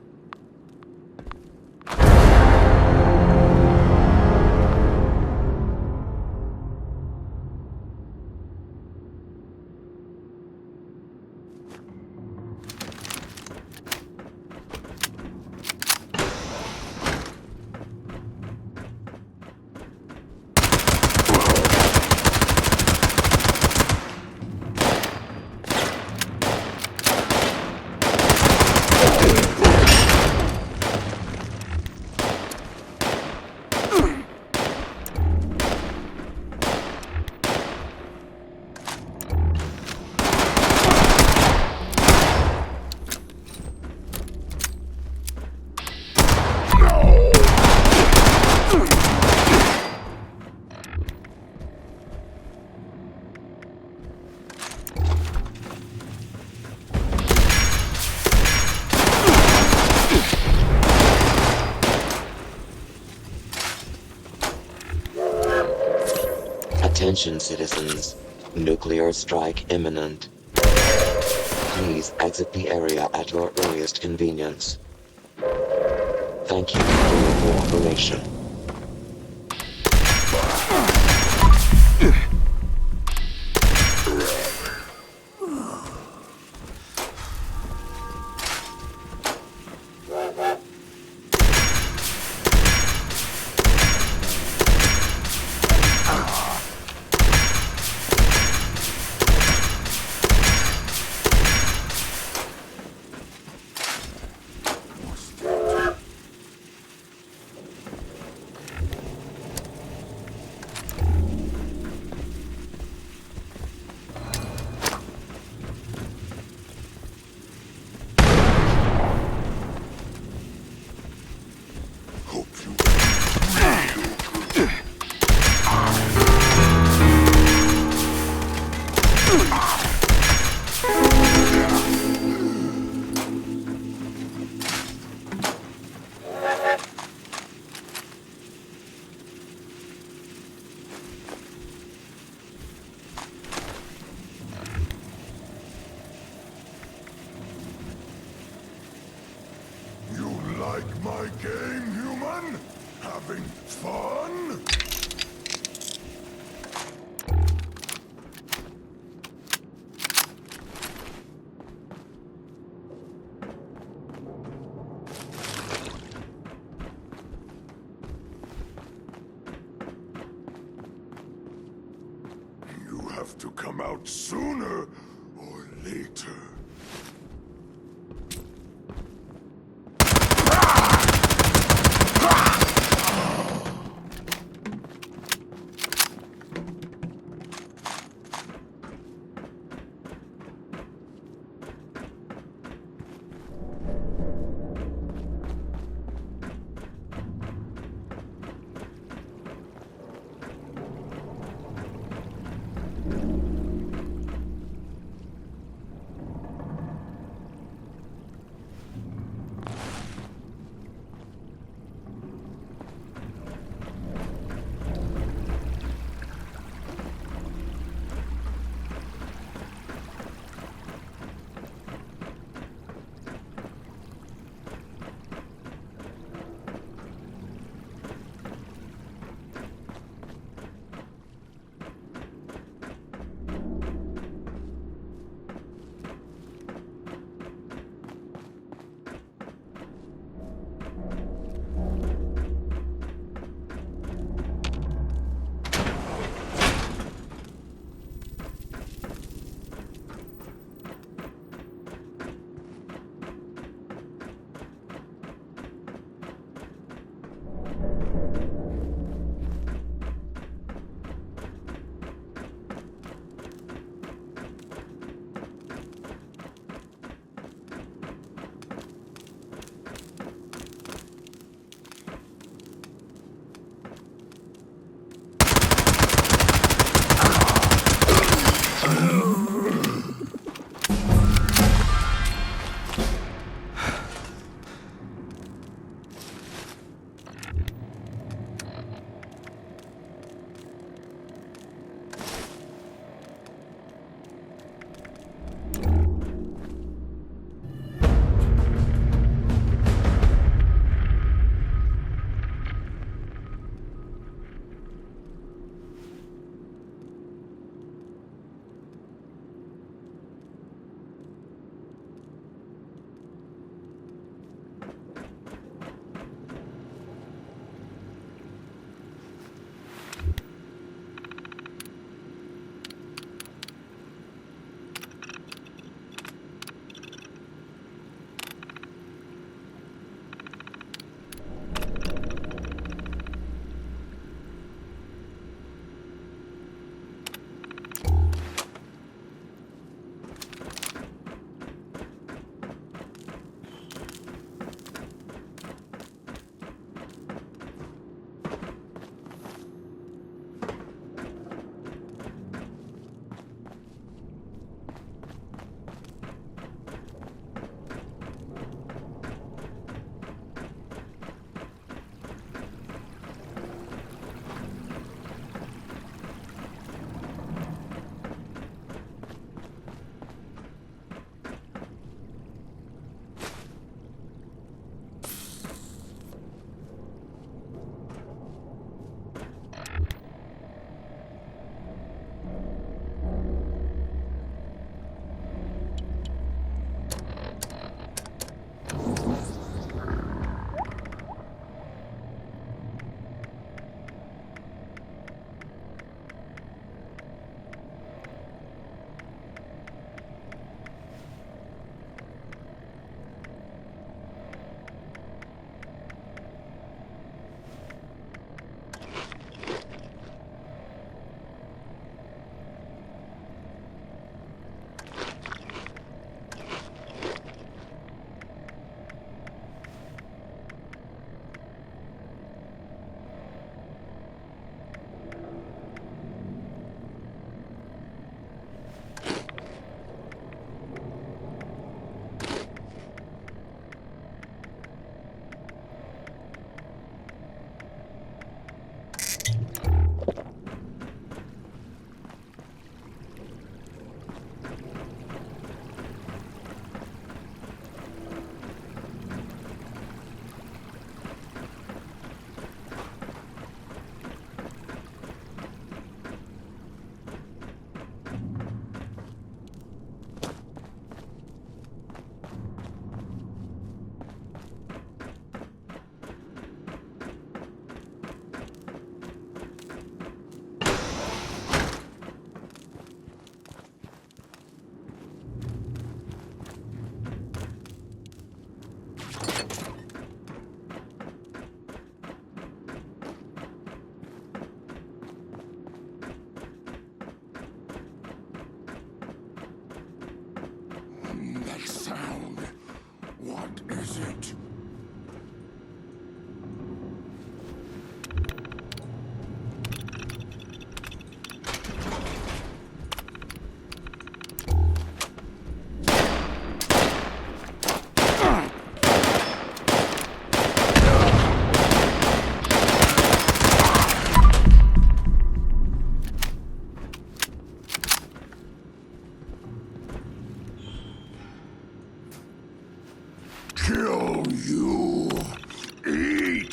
Attention citizens, nuclear strike imminent. Please exit the area at your earliest convenience. Thank you for your cooperation. Like my game, human? Having fun? You have to come out sooner or later.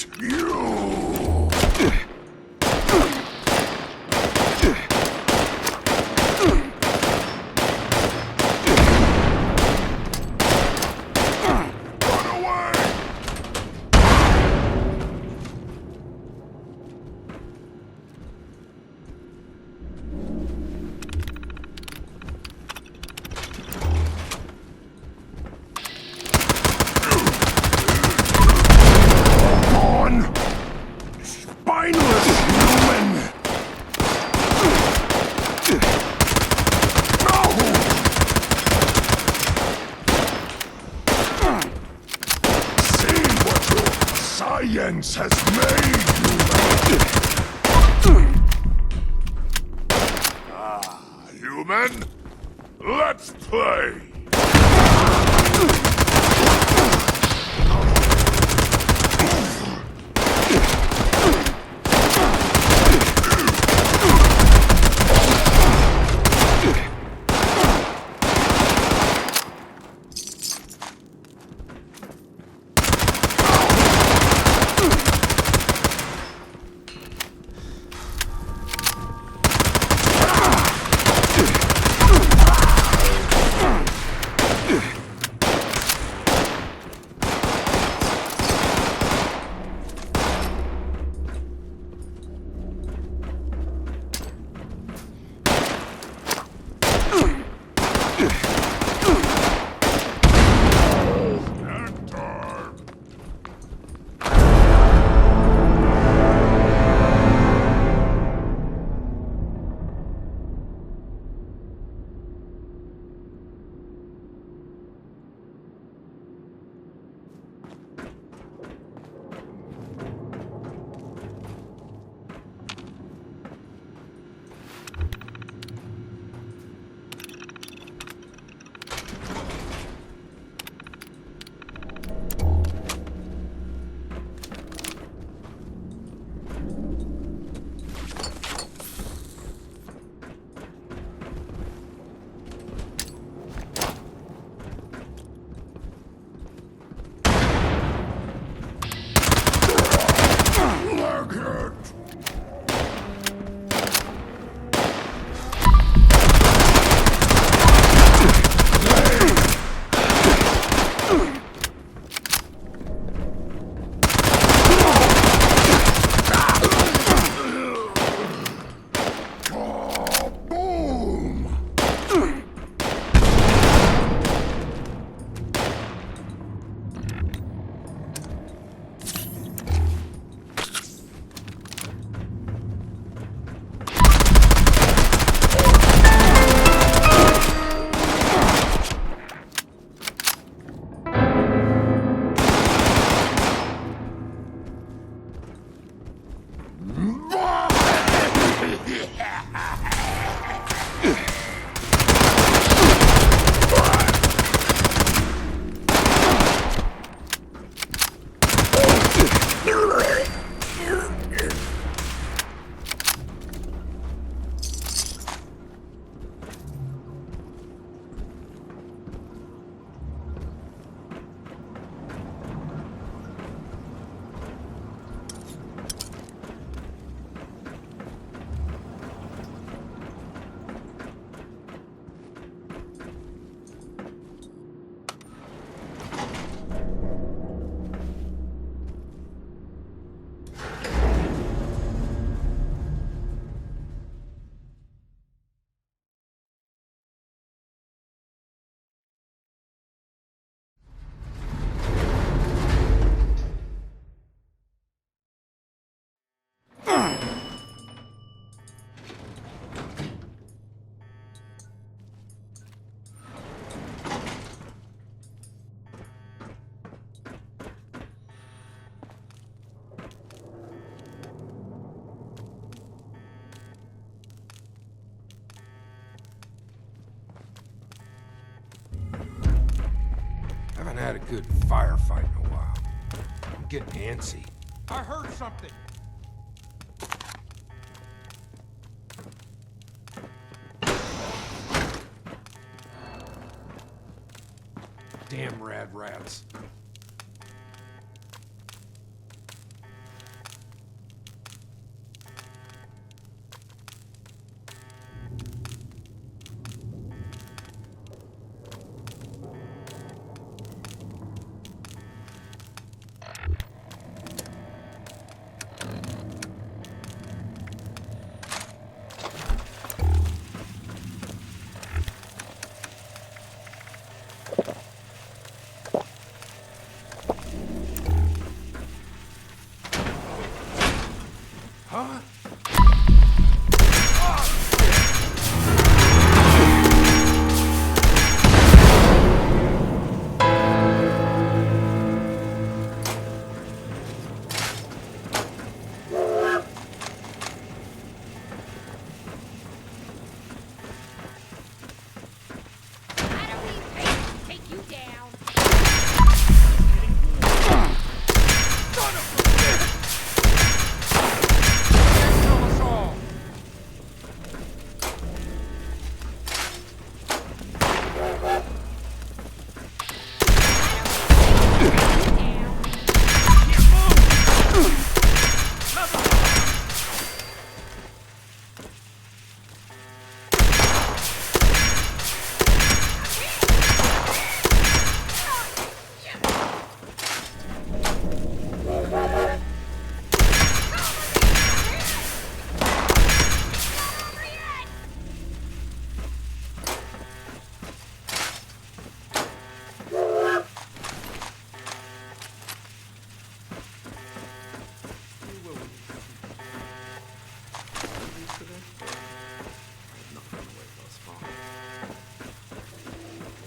Not you! Run away! On! Spineless human! No! See what your science has made you! Ah, human! Let's play! Haven't had a good firefight in a while. I'm getting antsy. I heard something. Damn rad rats. Huh? Take you down.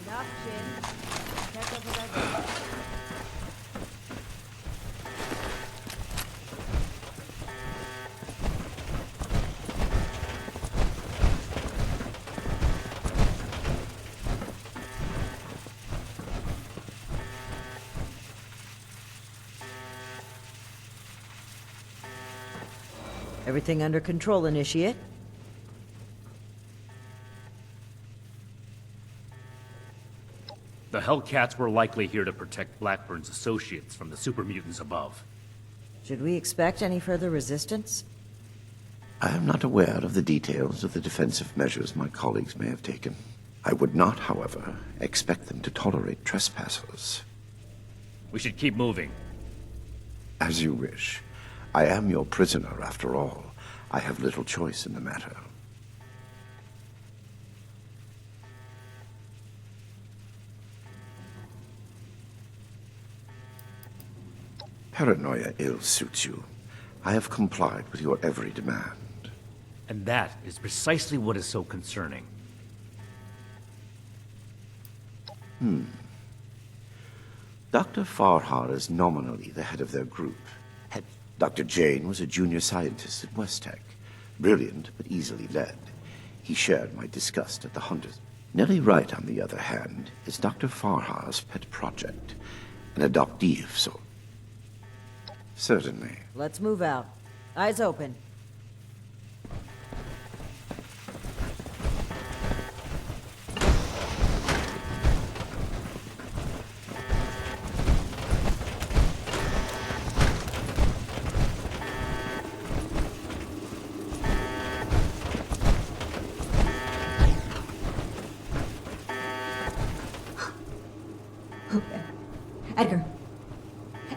Enough, Jin. Catch up with everyone. Everything under control, Initiate? The Hellcats were likely here to protect Blackburn's associates from the super mutants above. Should we expect any further resistance? I am not aware of the details of the defensive measures my colleagues may have taken. I would not, however, expect them to tolerate trespassers. We should keep moving. As you wish. I am your prisoner, after all. I have little choice in the matter. Paranoia ill suits you. I have complied with your every demand. And that is precisely what is so concerning. Dr. Farhar is nominally the head of their group. Dr. Jane was a junior scientist at Westtech. Brilliant, but easily led. He shared my disgust at the Hunters. Nellie Wright, on the other hand, is Dr. Farhar's pet project. An adoptee of sort. Certainly. Let's move out. Eyes open. Edgar.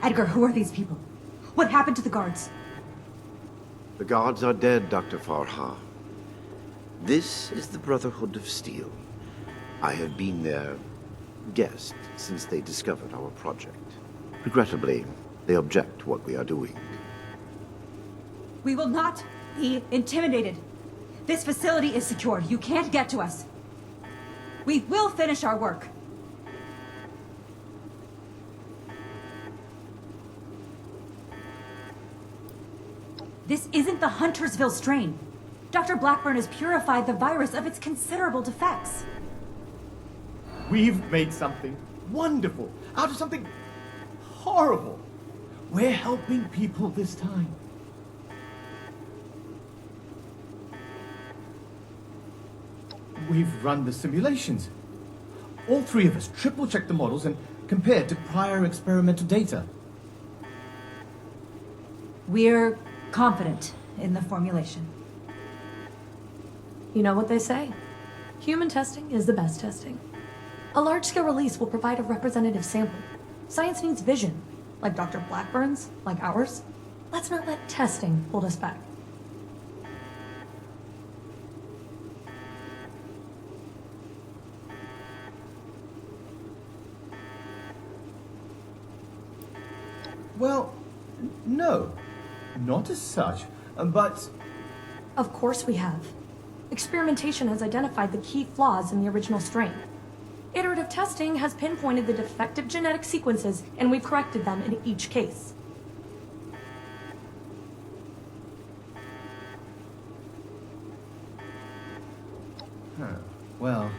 Edgar, who are these people? What happened to the guards? The guards are dead, Dr. Farhar. This is the Brotherhood of Steel. I have been their guest since they discovered our project. Regrettably, they object to what we are doing. We will not be intimidated. This facility is secure. You can't get to us. We will finish our work. This isn't the Huntersville strain. Dr. Blackburn has purified the virus of its considerable defects. We've made something wonderful out of something horrible. We're helping people this time. We've run the simulations. All three of us triple-checked the models and compared to prior experimental data. We're confident in the formulation. You know what they say? Human testing is the best testing. A large-scale release will provide a representative sample. Science needs vision, like Dr. Blackburn's, like ours. Let's not let testing hold us back. Well, no. Not as such. But... Of course we have. Experimentation has identified the key flaws in the original strain. Iterative testing has pinpointed the defective genetic sequences, and we've corrected them in each case. Well,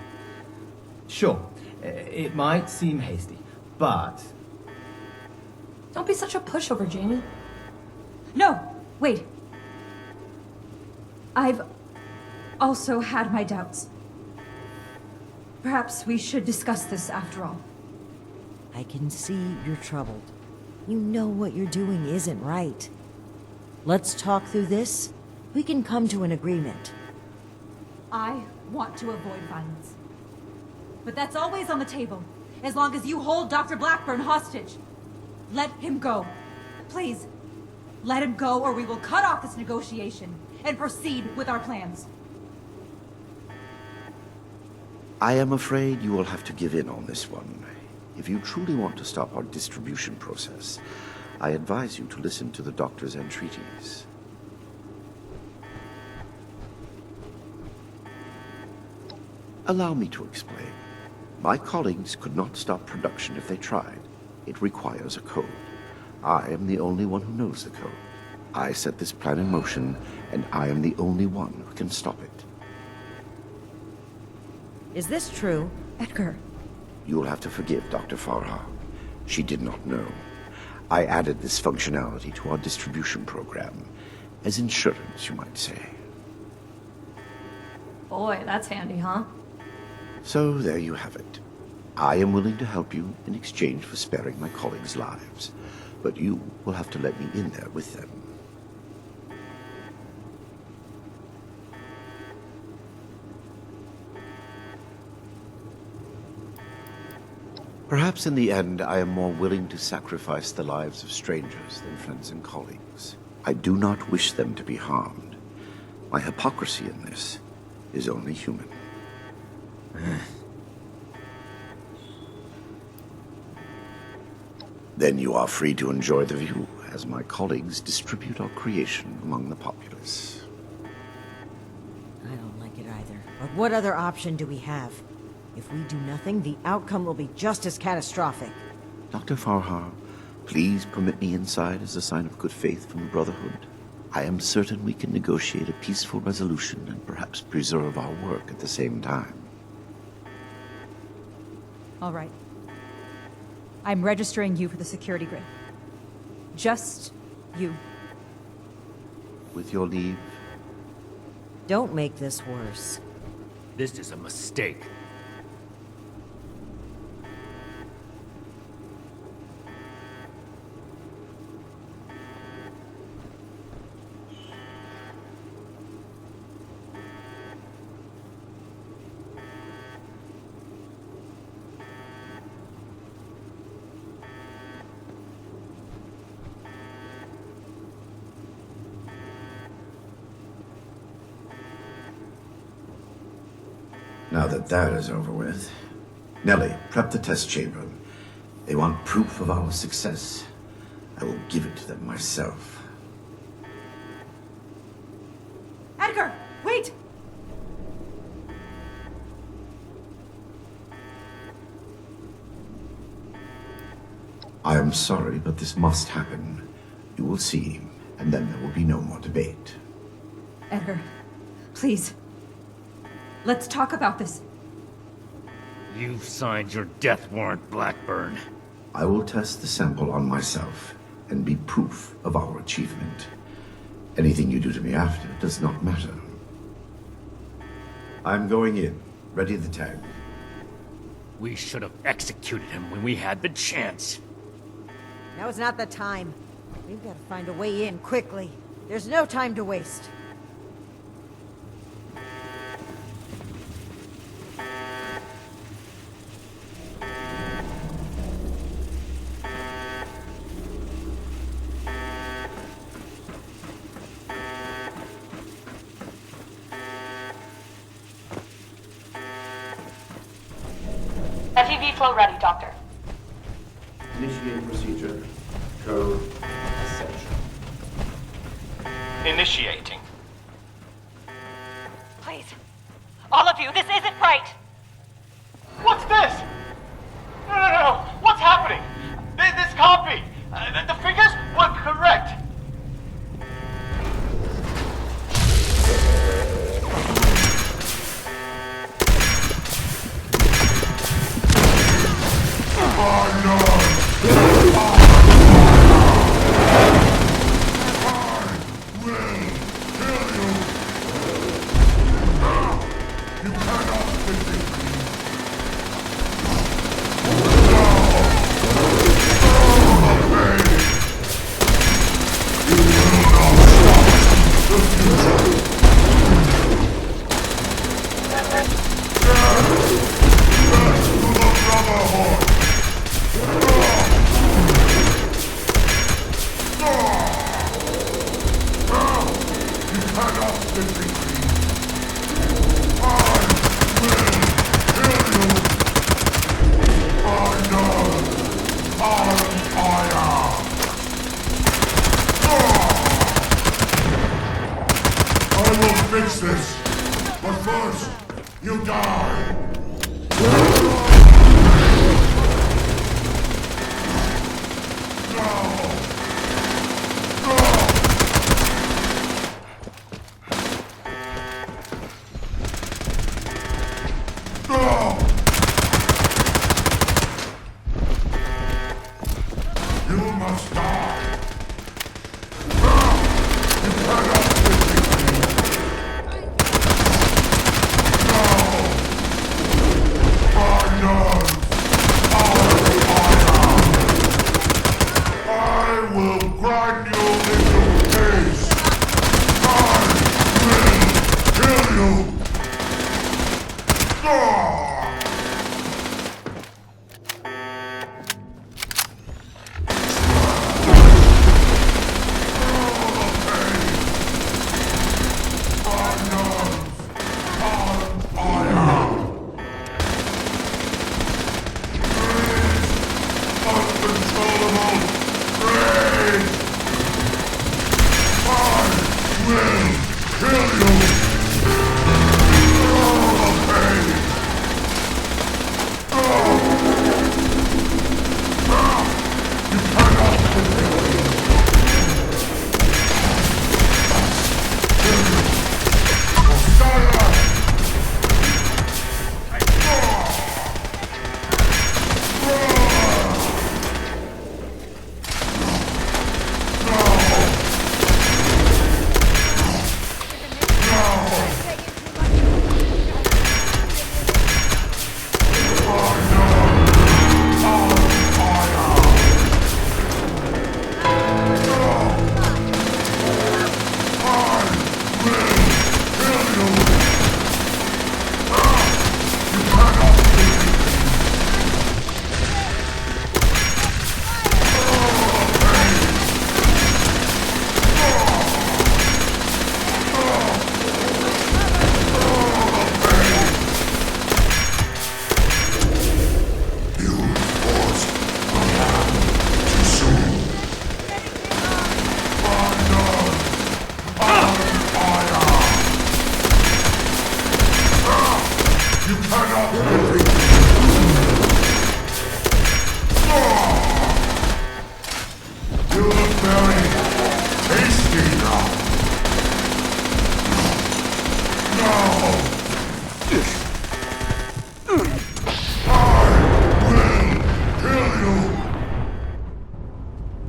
sure. It might seem hasty, but... Don't be such a pushover, Jamie. No! Wait. I've also had my doubts. Perhaps we should discuss this after all. I can see you're troubled. You know what you're doing isn't right. Let's talk through this. We can come to an agreement. I want to avoid violence. But that's always on the table, as long as you hold Dr. Blackburn hostage. Let him go. Please, let him go or we will cut off this negotiation and proceed with our plans. I am afraid you will have to give in on this one. If you truly want to stop our distribution process, I advise you to listen to the doctor's entreaties. Allow me to explain. My colleagues could not stop production if they tried. It requires a code. I am the only one who knows the code. I set this plan in motion, and I am the only one who can stop it. Is this true? Edgar. You'll have to forgive Dr. Farha. She did not know. I added this functionality to our distribution program. As insurance, you might say. Boy, that's handy, huh? So there you have it. I am willing to help you in exchange for sparing my colleagues' lives. But you will have to let me in there with them. Perhaps in the end, I am more willing to sacrifice the lives of strangers than friends and colleagues. I do not wish them to be harmed. My hypocrisy in this is only human. Then you are free to enjoy the view as my colleagues distribute our creation among the populace. I don't like it either. But what other option do we have? If we do nothing, the outcome will be just as catastrophic. Dr. Farhar, please permit me inside as a sign of good faith from the Brotherhood. I am certain we can negotiate a peaceful resolution and perhaps preserve our work at the same time. All right. I'm registering you for the security grid. Just you. With your leave. Don't make this worse. This is a mistake. Now that is over with, Nellie, prep the test chamber. They want proof of our success. I will give it to them myself. Edgar, wait! I am sorry, but this must happen. You will see, and then there will be no more debate. Edgar, please. Let's talk about this. You've signed your death warrant, Blackburn. I will test the sample on myself and be proof of our achievement. Anything you do to me after does not matter. I'm going in. Ready the tag. We should have executed him when we had the chance. Now is not the time. We've got to find a way in quickly. There's no time to waste. FEV flow ready, Doctor. Initiate procedure. Code Ascension. Initiating. Please. All of you, this isn't right! What's this? No. What's happening? This can't be. The figures were correct. Fix this, but first, you die. You must die. You cannot defeat me. I will grind you into paste. I will kill you.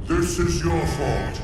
This is your fault.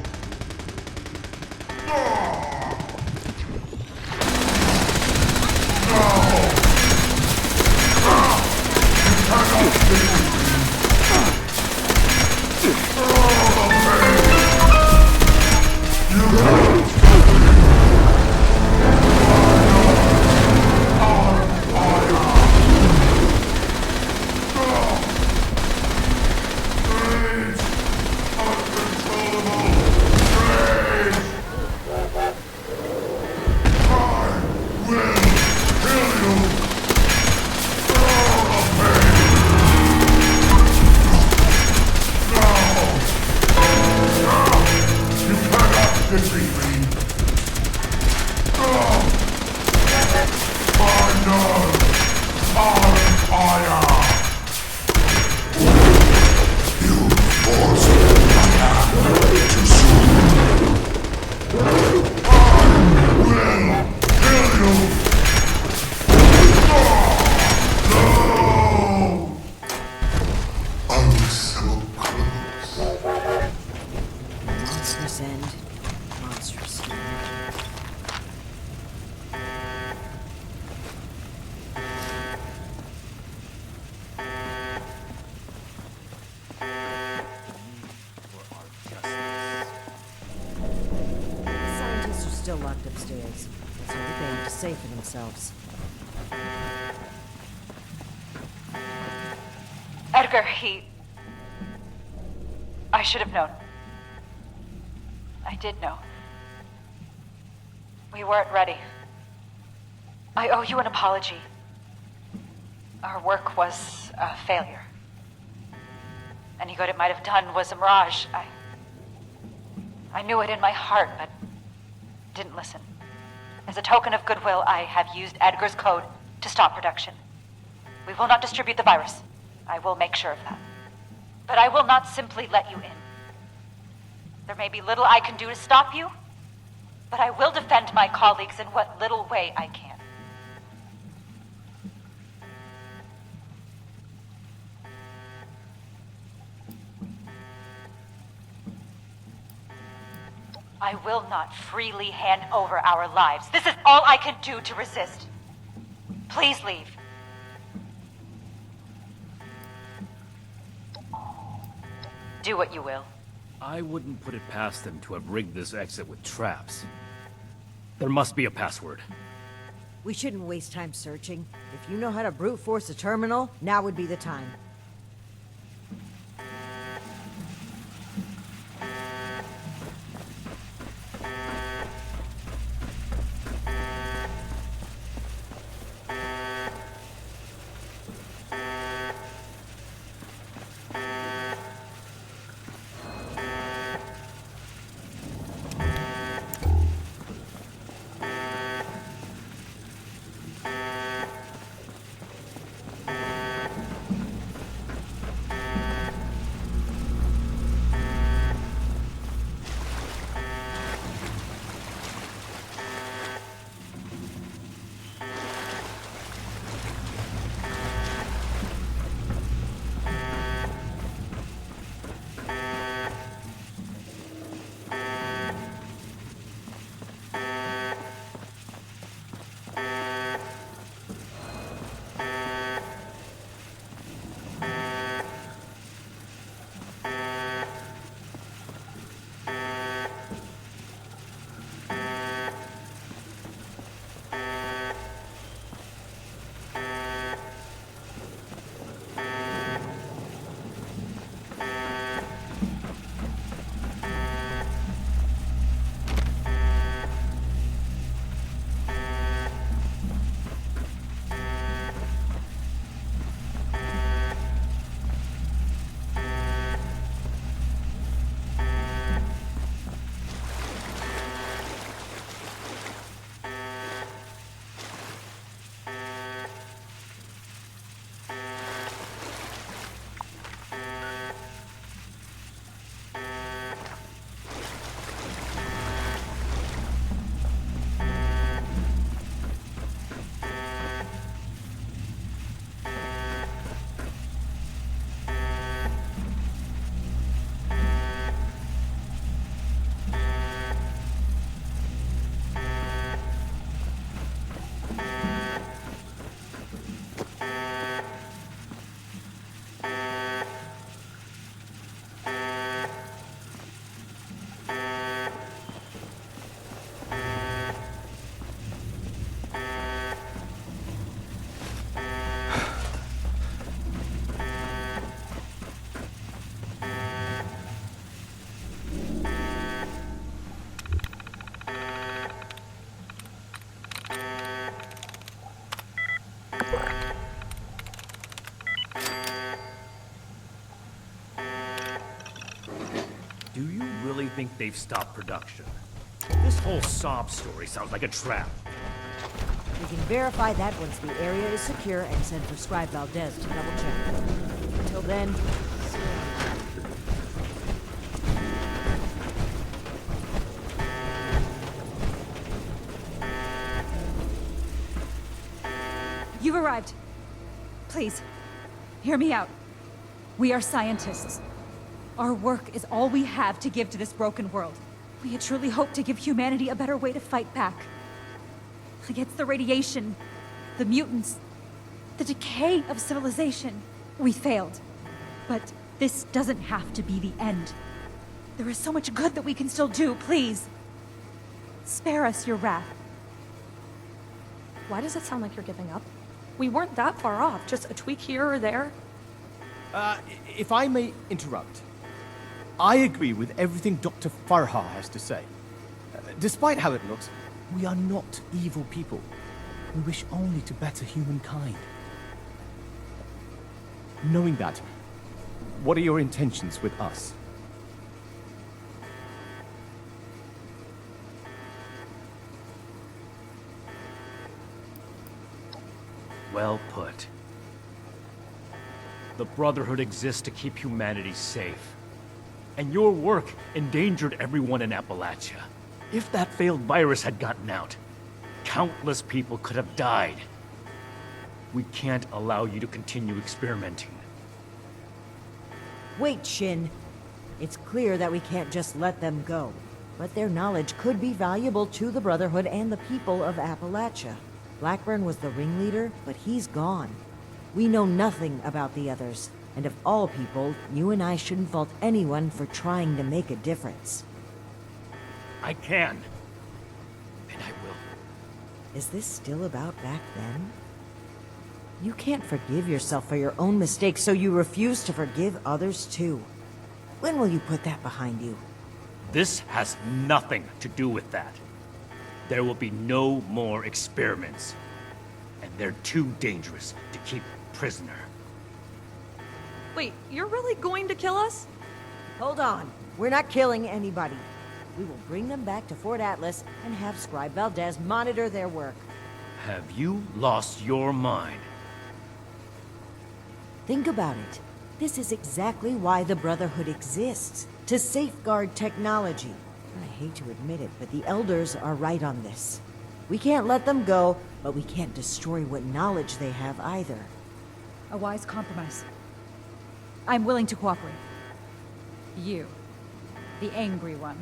Defeat me. monsters. Scientists are still locked upstairs. Let's hope they have to say for themselves. Edgar, I should have known. I did know. We weren't ready. I owe you an apology. Our work was a failure. Any good it might have done was a mirage. I knew it in my heart, but didn't listen. As a token of goodwill, I have used Edgar's code to stop production. We will not distribute the virus. I will make sure of that. But I will not simply let you in. There may be little I can do to stop you, but I will defend my colleagues in what little way I can. I will not freely hand over our lives. This is all I can do to resist. Please leave. Do what you will. I wouldn't put it past them to have rigged this exit with traps. There must be a password. We shouldn't waste time searching. If you know how to brute force a terminal, now would be the time. Do you really think they've stopped production? This whole sob story sounds like a trap. We can verify that once the area is secure and send for Scribe Valdez to double check. Until then, You've arrived. Please, hear me out. We are scientists. Our work is all we have to give to this broken world. We had truly hoped to give humanity a better way to fight back. Against the radiation, the mutants, the decay of civilization. We failed. But this doesn't have to be the end. There is so much good that we can still do, please. Spare us your wrath. Why does it sound like you're giving up? We weren't that far off, just a tweak here or there. If I may interrupt, I agree with everything Dr. Farha has to say. Despite how it looks, we are not evil people. We wish only to better humankind. Knowing that, what are your intentions with us? Well put. The Brotherhood exists to keep humanity safe. And your work endangered everyone in Appalachia. If that failed virus had gotten out, countless people could have died. We can't allow you to continue experimenting. Wait, Shin. It's clear that we can't just let them go. But their knowledge could be valuable to the Brotherhood and the people of Appalachia. Blackburn was the ringleader, but he's gone. We know nothing about the others. And of all people, you and I shouldn't fault anyone for trying to make a difference. I can. And I will. Is this still about back then? You can't forgive yourself for your own mistakes, so you refuse to forgive others too. When will you put that behind you? This has nothing to do with that. There will be no more experiments. And they're too dangerous to keep prisoner. Wait, you're really going to kill us? Hold on. We're not killing anybody. We will bring them back to Fort Atlas and have Scribe Valdez monitor their work. Have you lost your mind? Think about it. This is exactly why the Brotherhood exists. To safeguard technology. I hate to admit it, but the Elders are right on this. We can't let them go, but we can't destroy what knowledge they have either. A wise compromise. I'm willing to cooperate. You, the angry one.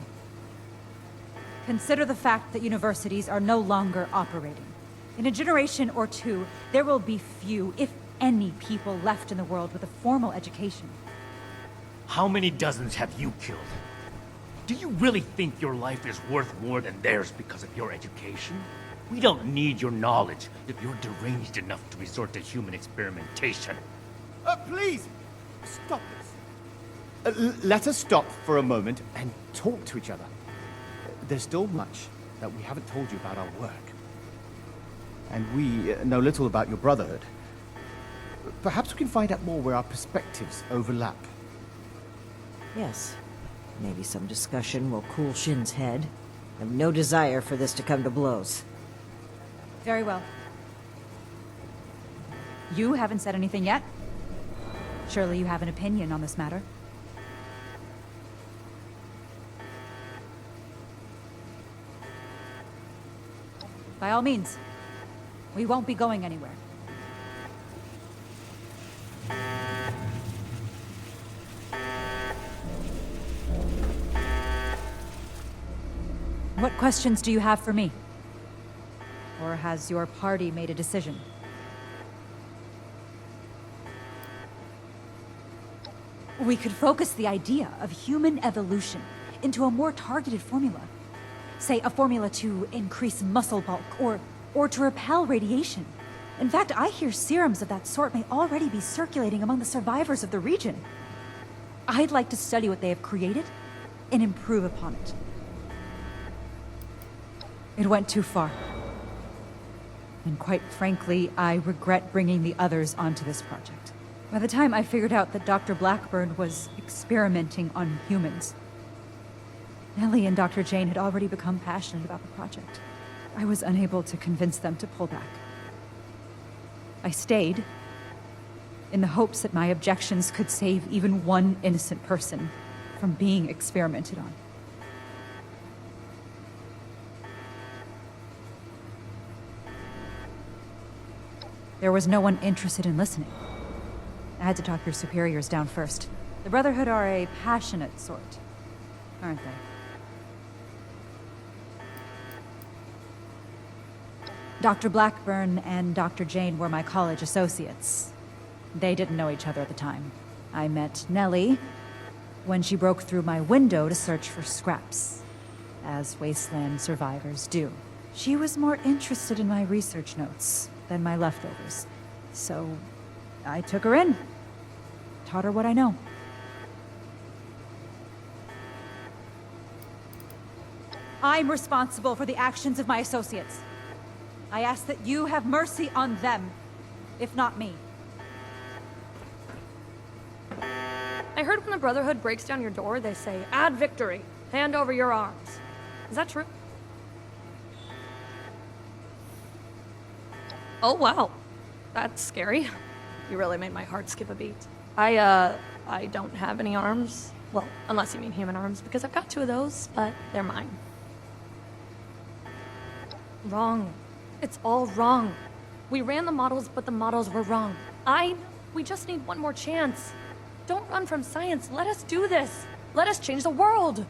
Consider the fact that universities are no longer operating. In a generation or two, there will be few, if any, people left in the world with a formal education. How many dozens have you killed? Do you really think your life is worth more than theirs because of your education? We don't need your knowledge if you're deranged enough to resort to human experimentation. Please! Stop this. Let us stop for a moment and talk to each other. There's still much that we haven't told you about our work. And we know little about your Brotherhood. Perhaps we can find out more where our perspectives overlap. Yes. Maybe some discussion will cool Shin's head. I have no desire for this to come to blows. Very well. You haven't said anything yet? Surely you have an opinion on this matter. By all means. We won't be going anywhere. What questions do you have for me? Or has your party made a decision? We could focus the idea of human evolution into a more targeted formula. Say, a formula to increase muscle bulk, or to repel radiation. In fact, I hear serums of that sort may already be circulating among the survivors of the region. I'd like to study what they have created and improve upon it. It went too far. And quite frankly, I regret bringing the others onto this project. By the time I figured out that Dr. Blackburn was experimenting on humans, Nellie and Dr. Jane had already become passionate about the project. I was unable to convince them to pull back. I stayed, in the hopes that my objections could save even one innocent person from being experimented on. There was no one interested in listening. I had to talk your superiors down first. The Brotherhood are a passionate sort, aren't they? Dr. Blackburn and Dr. Jane were my college associates. They didn't know each other at the time. I met Nellie when she broke through my window to search for scraps, as wasteland survivors do. She was more interested in my research notes than my leftovers, so I took her in, taught her what I know. I'm responsible for the actions of my associates. I ask that you have mercy on them, if not me. I heard when the Brotherhood breaks down your door, they say, "Add victory. Hand over your arms." Is that true? Oh, wow. That's scary. You really made my heart skip a beat. I don't have any arms. Well, unless you mean human arms, because I've got 2 of those, but they're mine. Wrong. It's all wrong. We ran the models, but the models were wrong. We just need one more chance. Don't run from science. Let us do this. Let us change the world.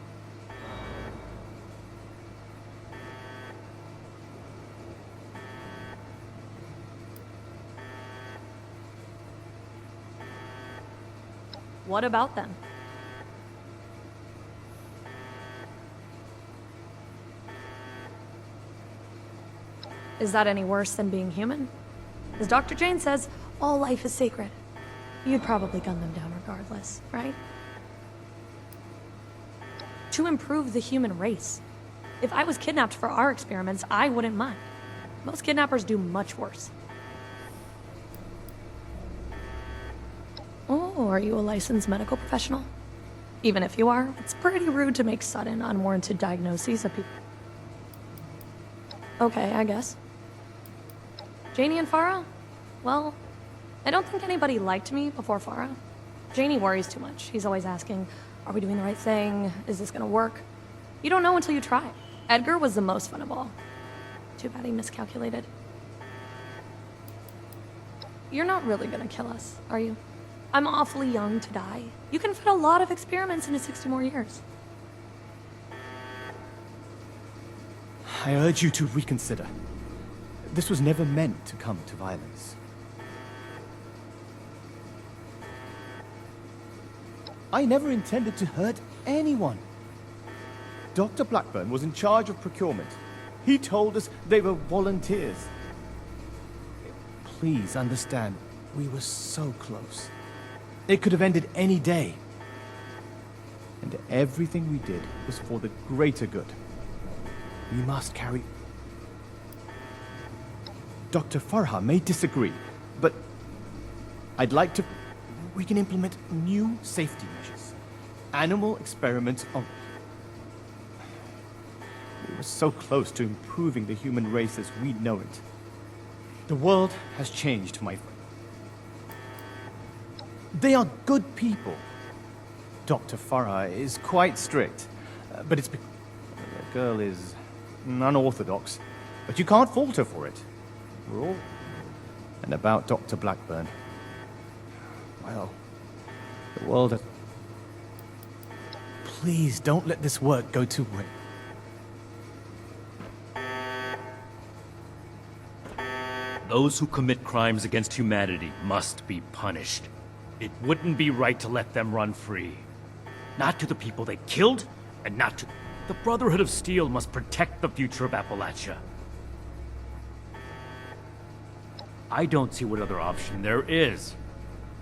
What about them? Is that any worse than being human? As Dr. Jane says, all life is sacred. You'd probably gun them down regardless, right? To improve the human race. If I was kidnapped for our experiments, I wouldn't mind. Most kidnappers do much worse. Oh, are you a licensed medical professional? Even if you are, it's pretty rude to make sudden, unwarranted diagnoses of people. Okay, I guess. Janie and Farah? Well, I don't think anybody liked me before Farah. Janie worries too much. He's always asking, are we doing the right thing? Is this gonna work? You don't know until you try. Edgar was the most fun of all. Too bad he miscalculated. You're not really gonna kill us, are you? I'm awfully young to die. You can fit a lot of experiments into 60 more years. I urge you to reconsider. This was never meant to come to violence. I never intended to hurt anyone. Dr. Blackburn was in charge of procurement. He told us they were volunteers. Please understand, we were so close. It could have ended any day. And everything we did was for the greater good. We must carry... Dr. Farha may disagree, but I'd like to... We can implement new safety measures. Animal experiments on... We were so close to improving the human race as we know it. The world has changed, my friend. They are good people. Dr. Farha is quite strict, but it's because the girl is unorthodox. But you can't fault her for it. We're all... And about Dr. Blackburn. Well, the world has... Please don't let this work go to waste. Those who commit crimes against humanity must be punished. It wouldn't be right to let them run free. Not to the people they killed, and not to... The Brotherhood of Steel must protect the future of Appalachia. I don't see what other option there is.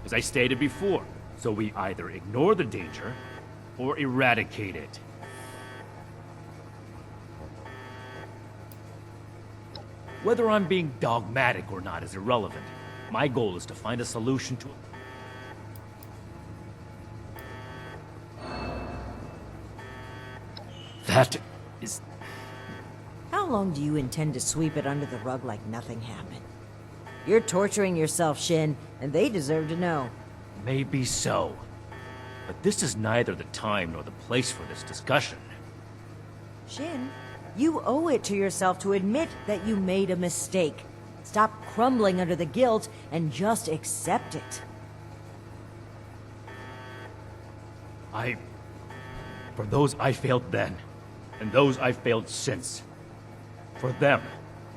As I stated before, so we either ignore the danger, or eradicate it. Whether I'm being dogmatic or not is irrelevant. My goal is to find a solution to it. That is... How long do you intend to sweep it under the rug like nothing happened? You're torturing yourself, Shin, and they deserve to know. Maybe so. But this is neither the time nor the place for this discussion. Shin, you owe it to yourself to admit that you made a mistake. Stop crumbling under the guilt and just accept it. For those I failed then, and those I've failed since. For them,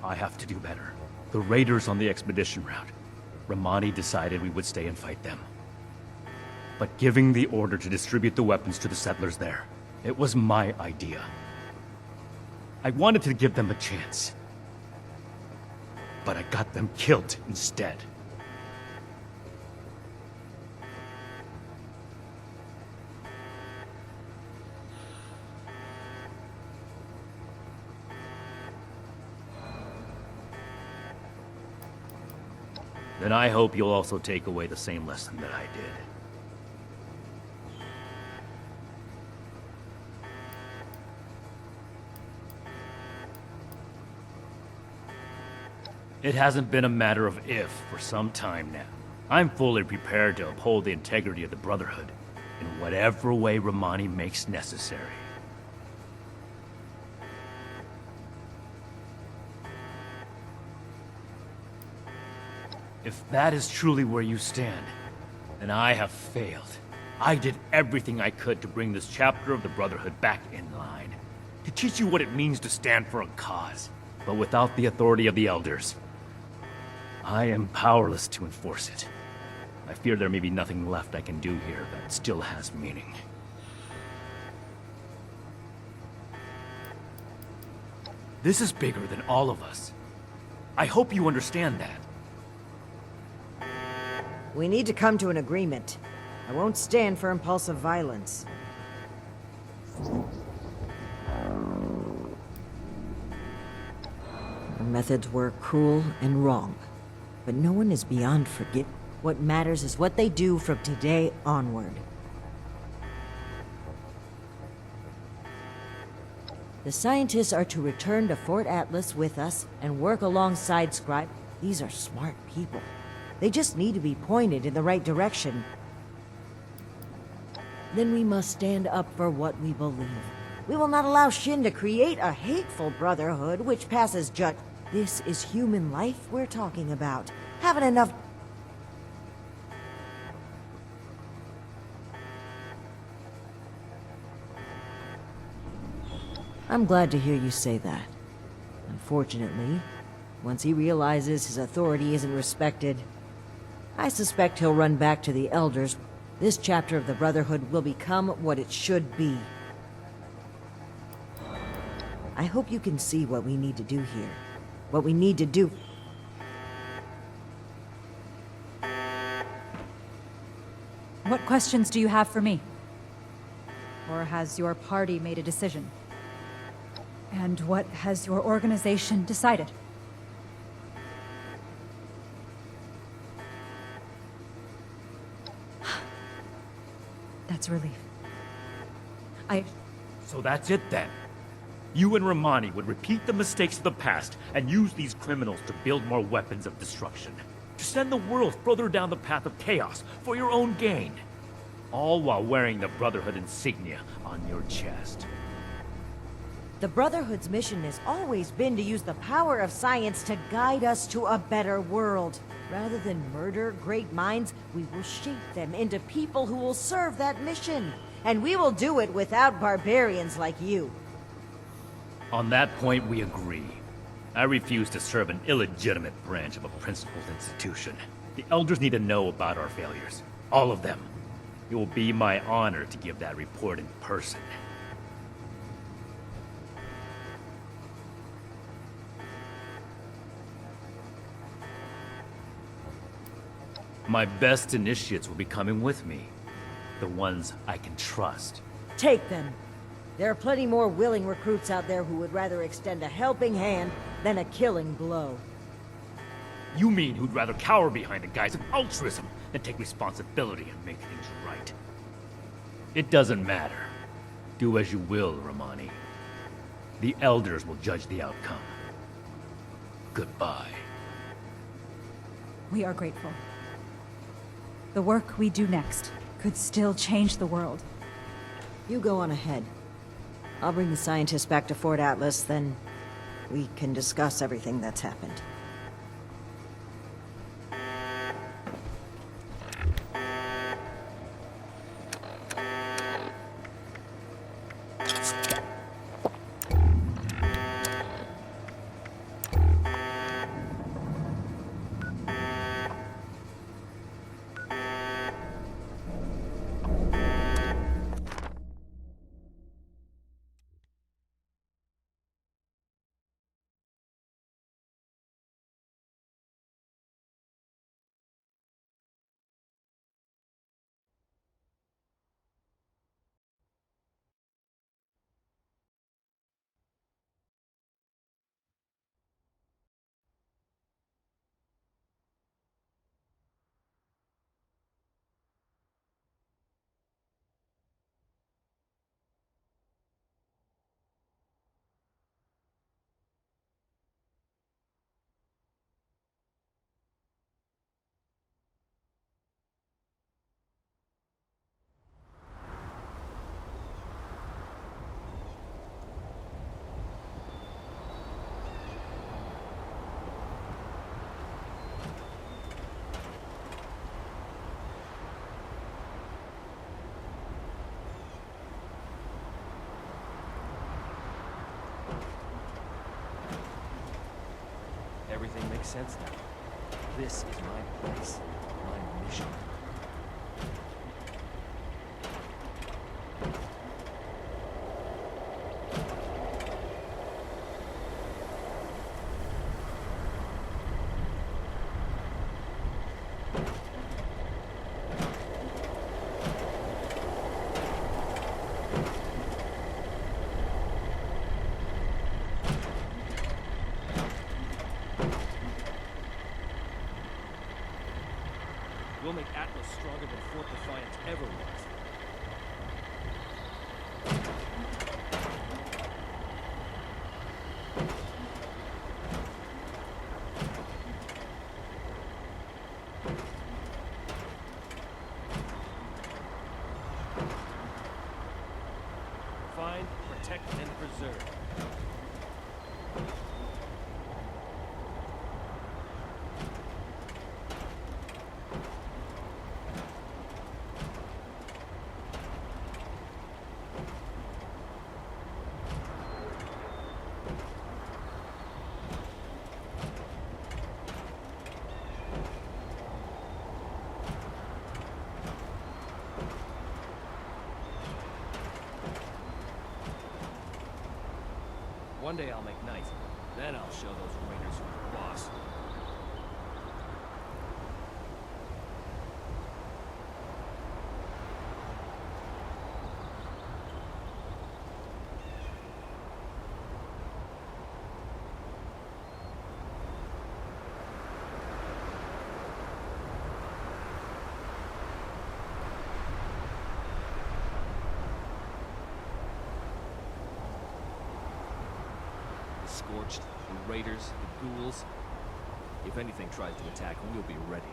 I have to do better. The raiders on the expedition route. Romani decided we would stay and fight them. But giving the order to distribute the weapons to the settlers there, it was my idea. I wanted to give them a chance. But I got them killed instead. Then I hope you'll also take away the same lesson that I did. It hasn't been a matter of if for some time now. I'm fully prepared to uphold the integrity of the Brotherhood in whatever way Romani makes necessary. If that is truly where you stand, then I have failed. I did everything I could to bring this chapter of the Brotherhood back in line, to teach you what it means to stand for a cause. But without the authority of the Elders, I am powerless to enforce it. I fear there may be nothing left I can do here that still has meaning. This is bigger than all of us. I hope you understand that. We need to come to an agreement. I won't stand for impulsive violence. Our methods were cruel and wrong, but no one is beyond forgiveness. What matters is what they do from today onward. The scientists are to return to Fort Atlas with us and work alongside Scribe. These are smart people. They just need to be pointed in the right direction. Then we must stand up for what we believe. We will not allow Shin to create a hateful brotherhood which passes judgment. This is human life we're talking about. Haven't enough... I'm glad to hear you say that. Unfortunately, once he realizes his authority isn't respected, I suspect he'll run back to the Elders. This chapter of the Brotherhood will become what it should be. I hope you can see what we need to do here. What we need to do. What questions do you have for me? Or has your party made a decision? And what has your organization decided? That's a relief. So that's it then. You and Romani would repeat the mistakes of the past and use these criminals to build more weapons of destruction. To send the world further down the path of chaos for your own gain. All while wearing the Brotherhood insignia on your chest. The Brotherhood's mission has always been to use the power of science to guide us to a better world. Rather than murder great minds, we will shape them into people who will serve that mission. And we will do it without barbarians like you. On that point, we agree. I refuse to serve an illegitimate branch of a principled institution. The Elders need to know about our failures. All of them. It will be my honor to give that report in person. My best initiates will be coming with me. The ones I can trust. Take them. There are plenty more willing recruits out there who would rather extend a helping hand than a killing blow. You mean who'd rather cower behind the guise of altruism than take responsibility and make things right? It doesn't matter. Do as you will, Romani. The Elders will judge the outcome. Goodbye. We are grateful. The work we do next could still change the world. You go on ahead. I'll bring the scientists back to Fort Atlas, then we can discuss everything that's happened. Everything makes sense now. This is my place, my mission. We'll make Atlas stronger than Fort Defiance ever was. Find, protect, and preserve. One day I'll make night. Then I'll show those raiders who's boss. Scorched, the raiders, the ghouls. If anything tries to attack, we'll be ready.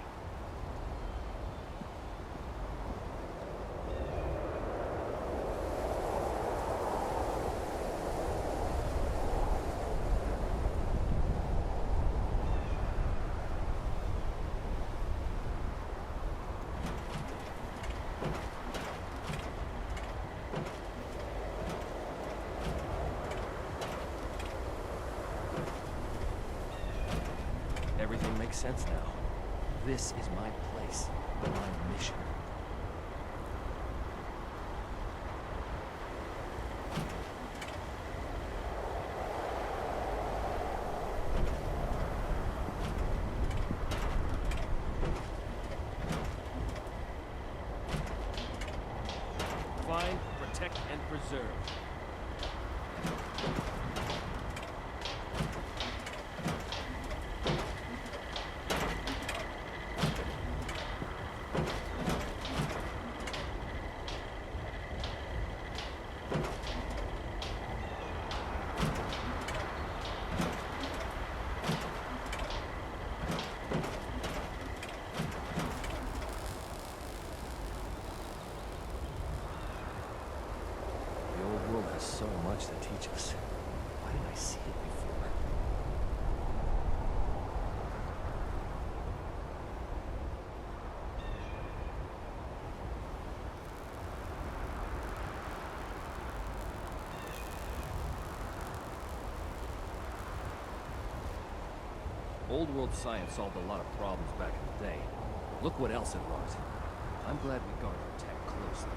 Everything makes sense now. This is my place, my mission. Find, protect, and preserve. So much to teach us. Why didn't I see it before? Old world science solved a lot of problems back in the day. Look what else it wrought. I'm glad we guard our tech closely.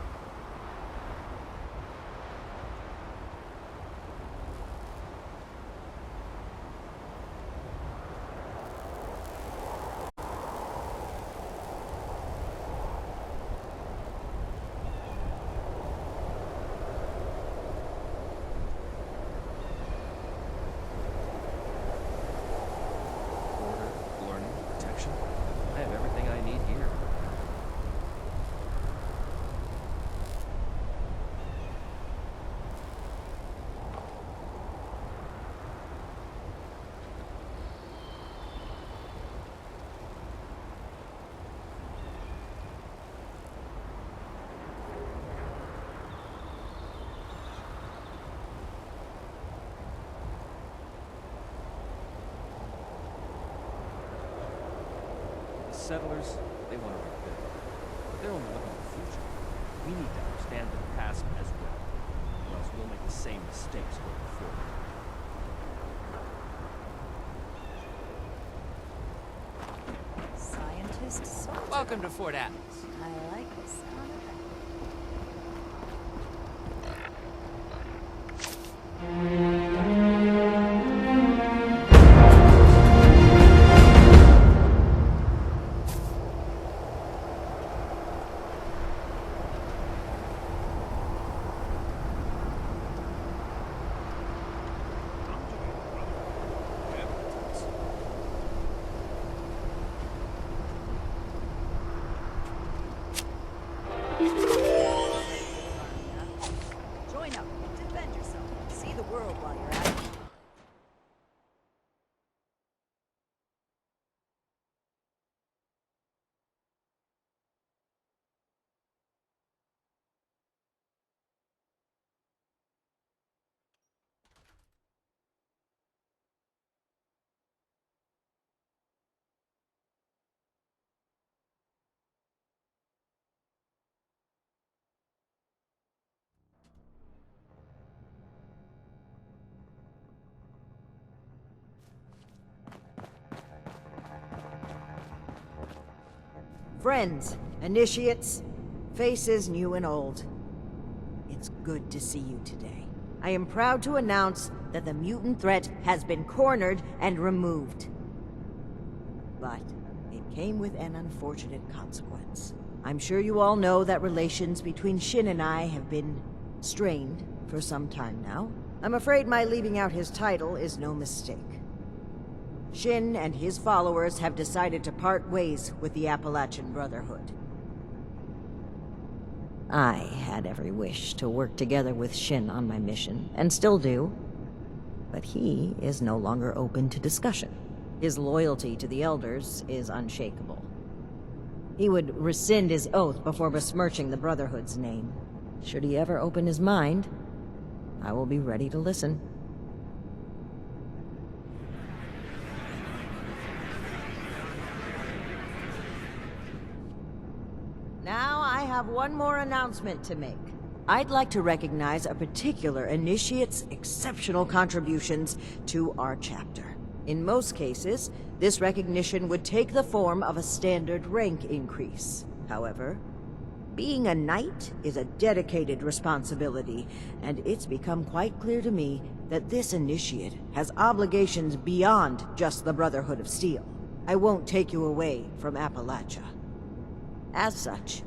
I have everything I need here. Settlers, they want to rebuild, but they're only looking at the future. We need to understand the past as well, or else we'll make the same mistakes going forward. Welcome to Fort Atlas. I like the sound of that. Join up. Defend yourself. See the world while you're at it. Friends, initiates, faces new and old. It's good to see you today. I am proud to announce that the mutant threat has been cornered and removed. But it came with an unfortunate consequence. I'm sure you all know that relations between Shin and I have been strained for some time now. I'm afraid my leaving out his title is no mistake. Shin and his followers have decided to part ways with the Appalachian Brotherhood. I had every wish to work together with Shin on my mission, and still do. But he is no longer open to discussion. His loyalty to the Elders is unshakable. He would rescind his oath before besmirching the Brotherhood's name. Should he ever open his mind, I will be ready to listen. Now I have one more announcement to make. I'd like to recognize a particular initiate's exceptional contributions to our chapter. In most cases, this recognition would take the form of a standard rank increase. However, being a knight is a dedicated responsibility, and it's become quite clear to me that this initiate has obligations beyond just the Brotherhood of Steel. I won't take you away from Appalachia. As such,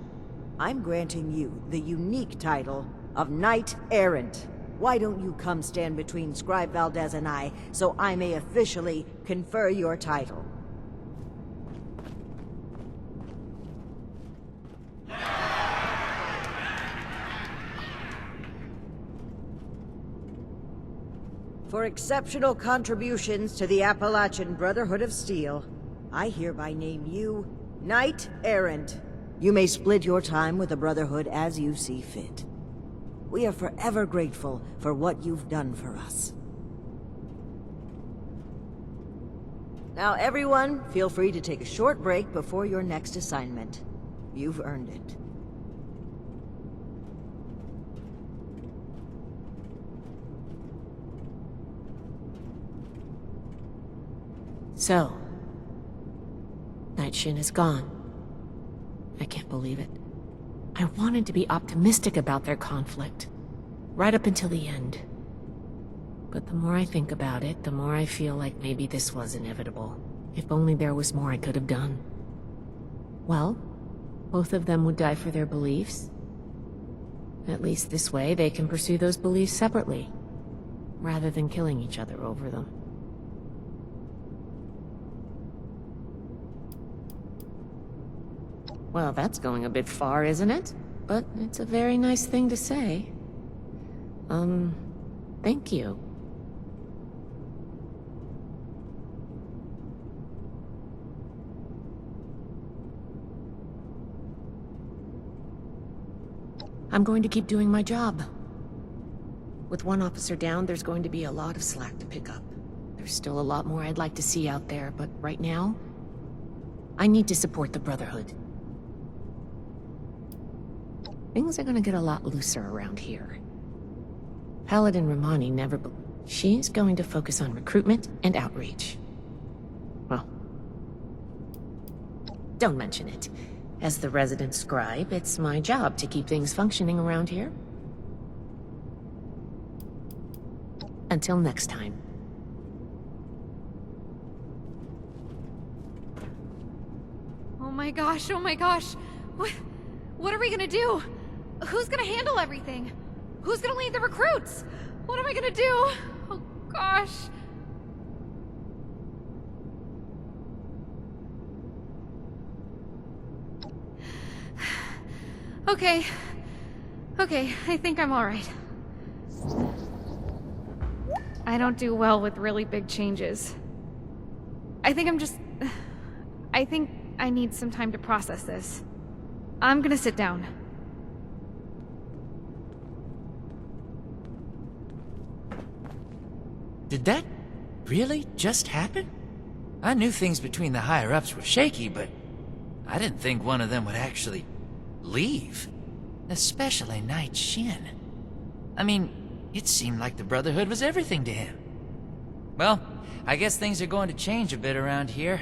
I'm granting you the unique title of Knight Errant. Why don't you come stand between Scribe Valdez and I, so I may officially confer your title? For exceptional contributions to the Appalachian Brotherhood of Steel, I hereby name you Knight Errant. You may split your time with the Brotherhood as you see fit. We are forever grateful for what you've done for us. Now everyone, feel free to take a short break before your next assignment. You've earned it. So, Night Shin is gone. I can't believe it. I wanted to be optimistic about their conflict, right up until the end. But the more I think about it, the more I feel like maybe this was inevitable. If only there was more I could have done. Well, both of them would die for their beliefs. At least this way they can pursue those beliefs separately, rather than killing each other over them. Well, that's going a bit far, isn't it? But it's a very nice thing to say. Thank you. I'm going to keep doing my job. With one officer down, there's going to be a lot of slack to pick up. There's still a lot more I'd like to see out there, but right now, I need to support the Brotherhood. Things are gonna get a lot looser around here. Paladin Romani never she's going to focus on recruitment and outreach. Well, don't mention it. As the resident scribe, it's my job to keep things functioning around here. Until next time. Oh my gosh, oh my gosh. What are we gonna do? Who's gonna handle everything? Who's gonna lead the recruits? What am I gonna do? Oh gosh. Okay. Okay, I think I'm alright. I don't do well with really big changes. I think I need some time to process this. I'm gonna sit down. Did that really just happen? I knew things between the higher-ups were shaky, but I didn't think one of them would actually leave. Especially Knight Shin. I mean, it seemed like the Brotherhood was everything to him. Well, I guess things are going to change a bit around here.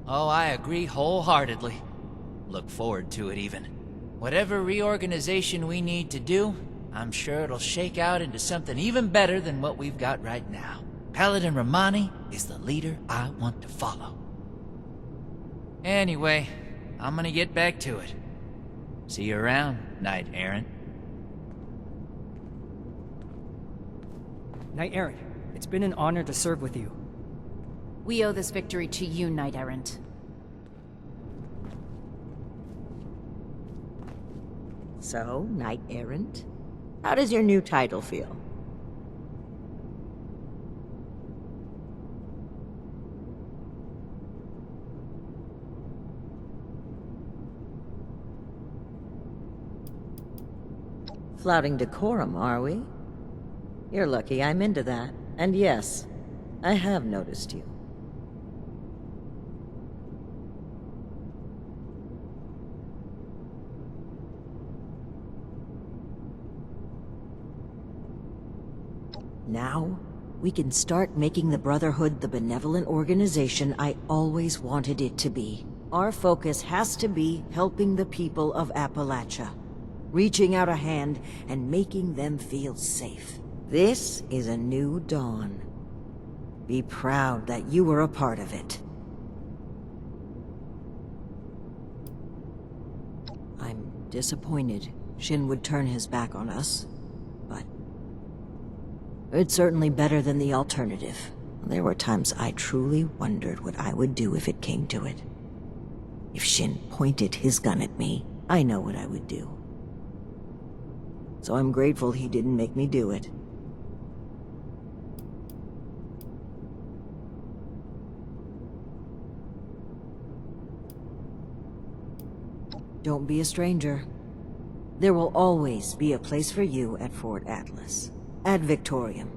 Oh, I agree wholeheartedly. Look forward to it, even. Whatever reorganization we need to do, I'm sure it'll shake out into something even better than what we've got right now. Paladin Romani is the leader I want to follow. Anyway, I'm gonna get back to it. See you around, Knight Errant. Knight Errant, it's been an honor to serve with you. We owe this victory to you, Knight Errant. So, Knight Errant, how does your new title feel? Flouting decorum, are we? You're lucky I'm into that. And yes, I have noticed you. Now, we can start making the Brotherhood the benevolent organization I always wanted it to be. Our focus has to be helping the people of Appalachia, reaching out a hand and making them feel safe. This is a new dawn. Be proud that you were a part of it. I'm disappointed Shin would turn his back on us, but it's certainly better than the alternative. There were times I truly wondered what I would do if it came to it. If Shin pointed his gun at me, I know what I would do. So I'm grateful he didn't make me do it. Don't be a stranger. There will always be a place for you at Fort Atlas. Ad Victoriam.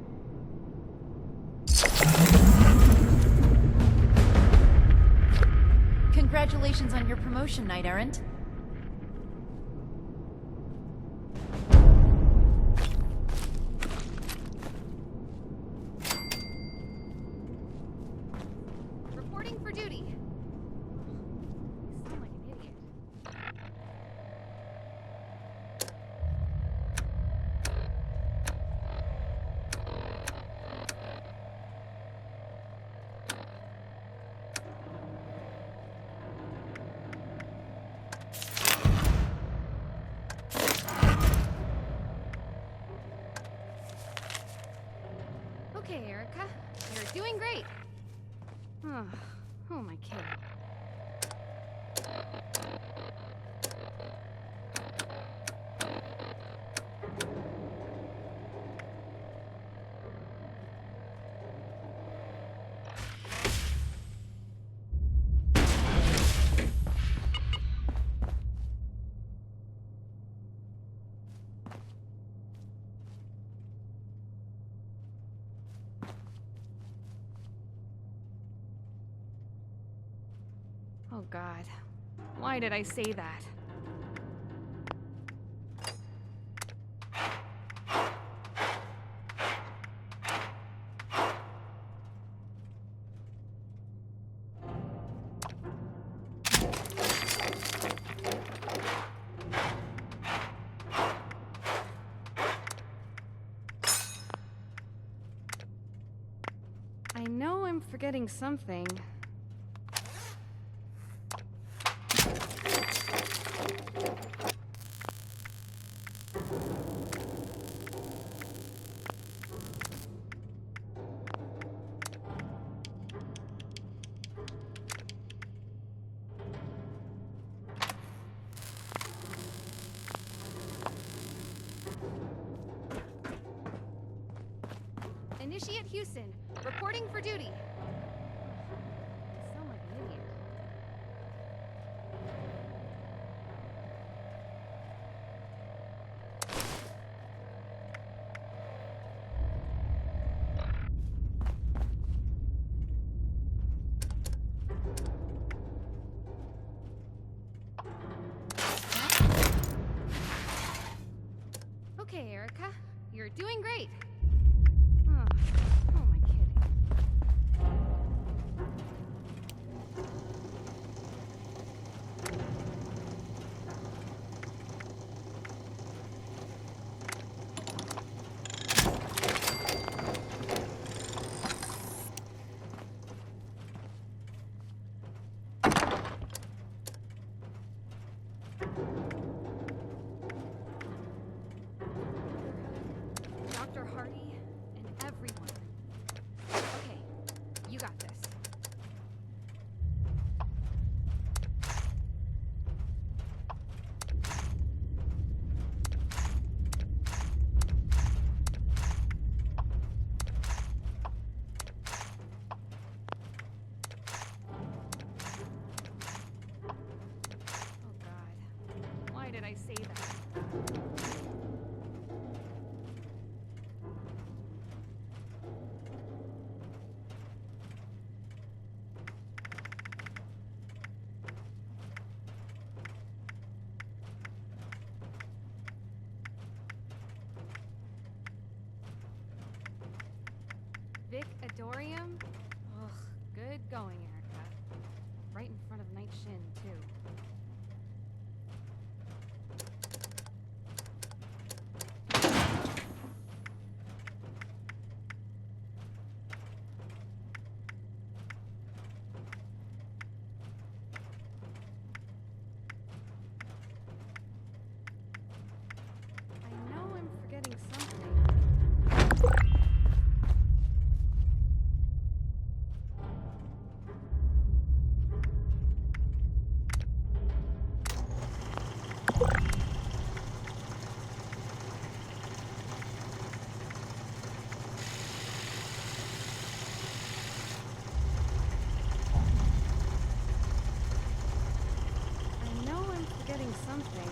Congratulations on your promotion, Knight Errant. Reporting for duty. I sound like an idiot. Okay, Erica. You're doing great. Oh, oh my kid. Oh God. Why did I say that? I'm forgetting something. Initiate Houston, reporting for duty. I sound like an idiot. Okay, Erica, you're doing great. Huh. Who am I kidding? Dr. Hardy and everyone. Okay, you got this. Oh God, why did I say that? Vic Adorium? Ugh, good going, Erica. Right in front of Night Shin, too. I know I'm forgetting something. I know I'm forgetting something.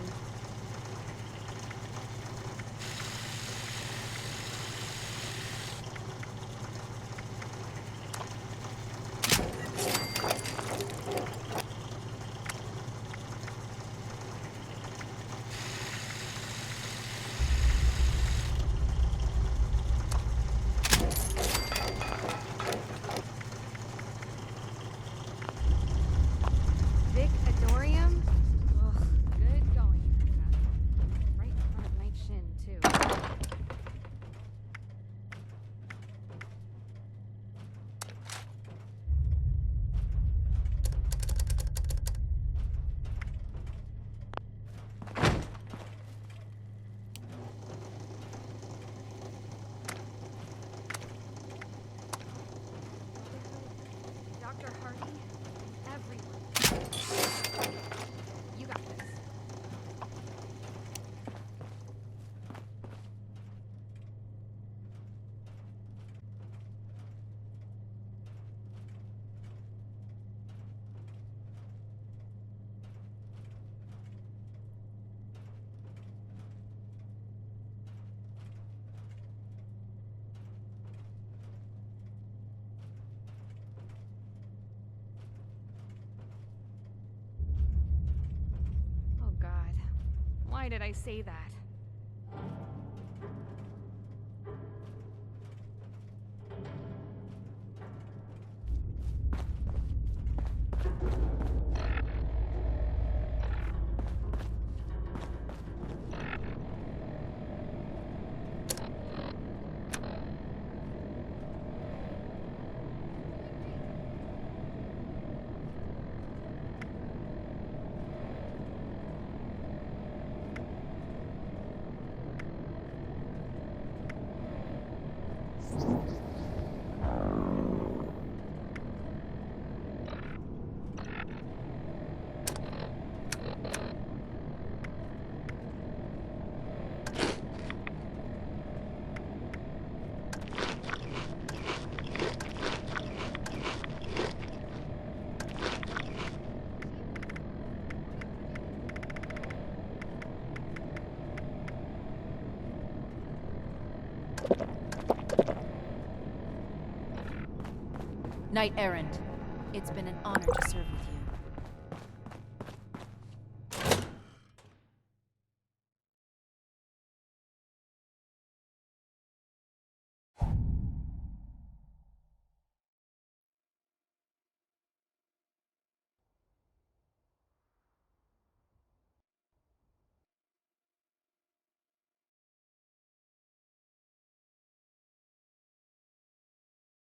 Vic Adorium? Ugh, good going, Erica. Right in front of Night Shin, too. Dr. Hardy and everyone. You got this. Oh God, why did I say that? Knight Errant, it's been an honor to serve with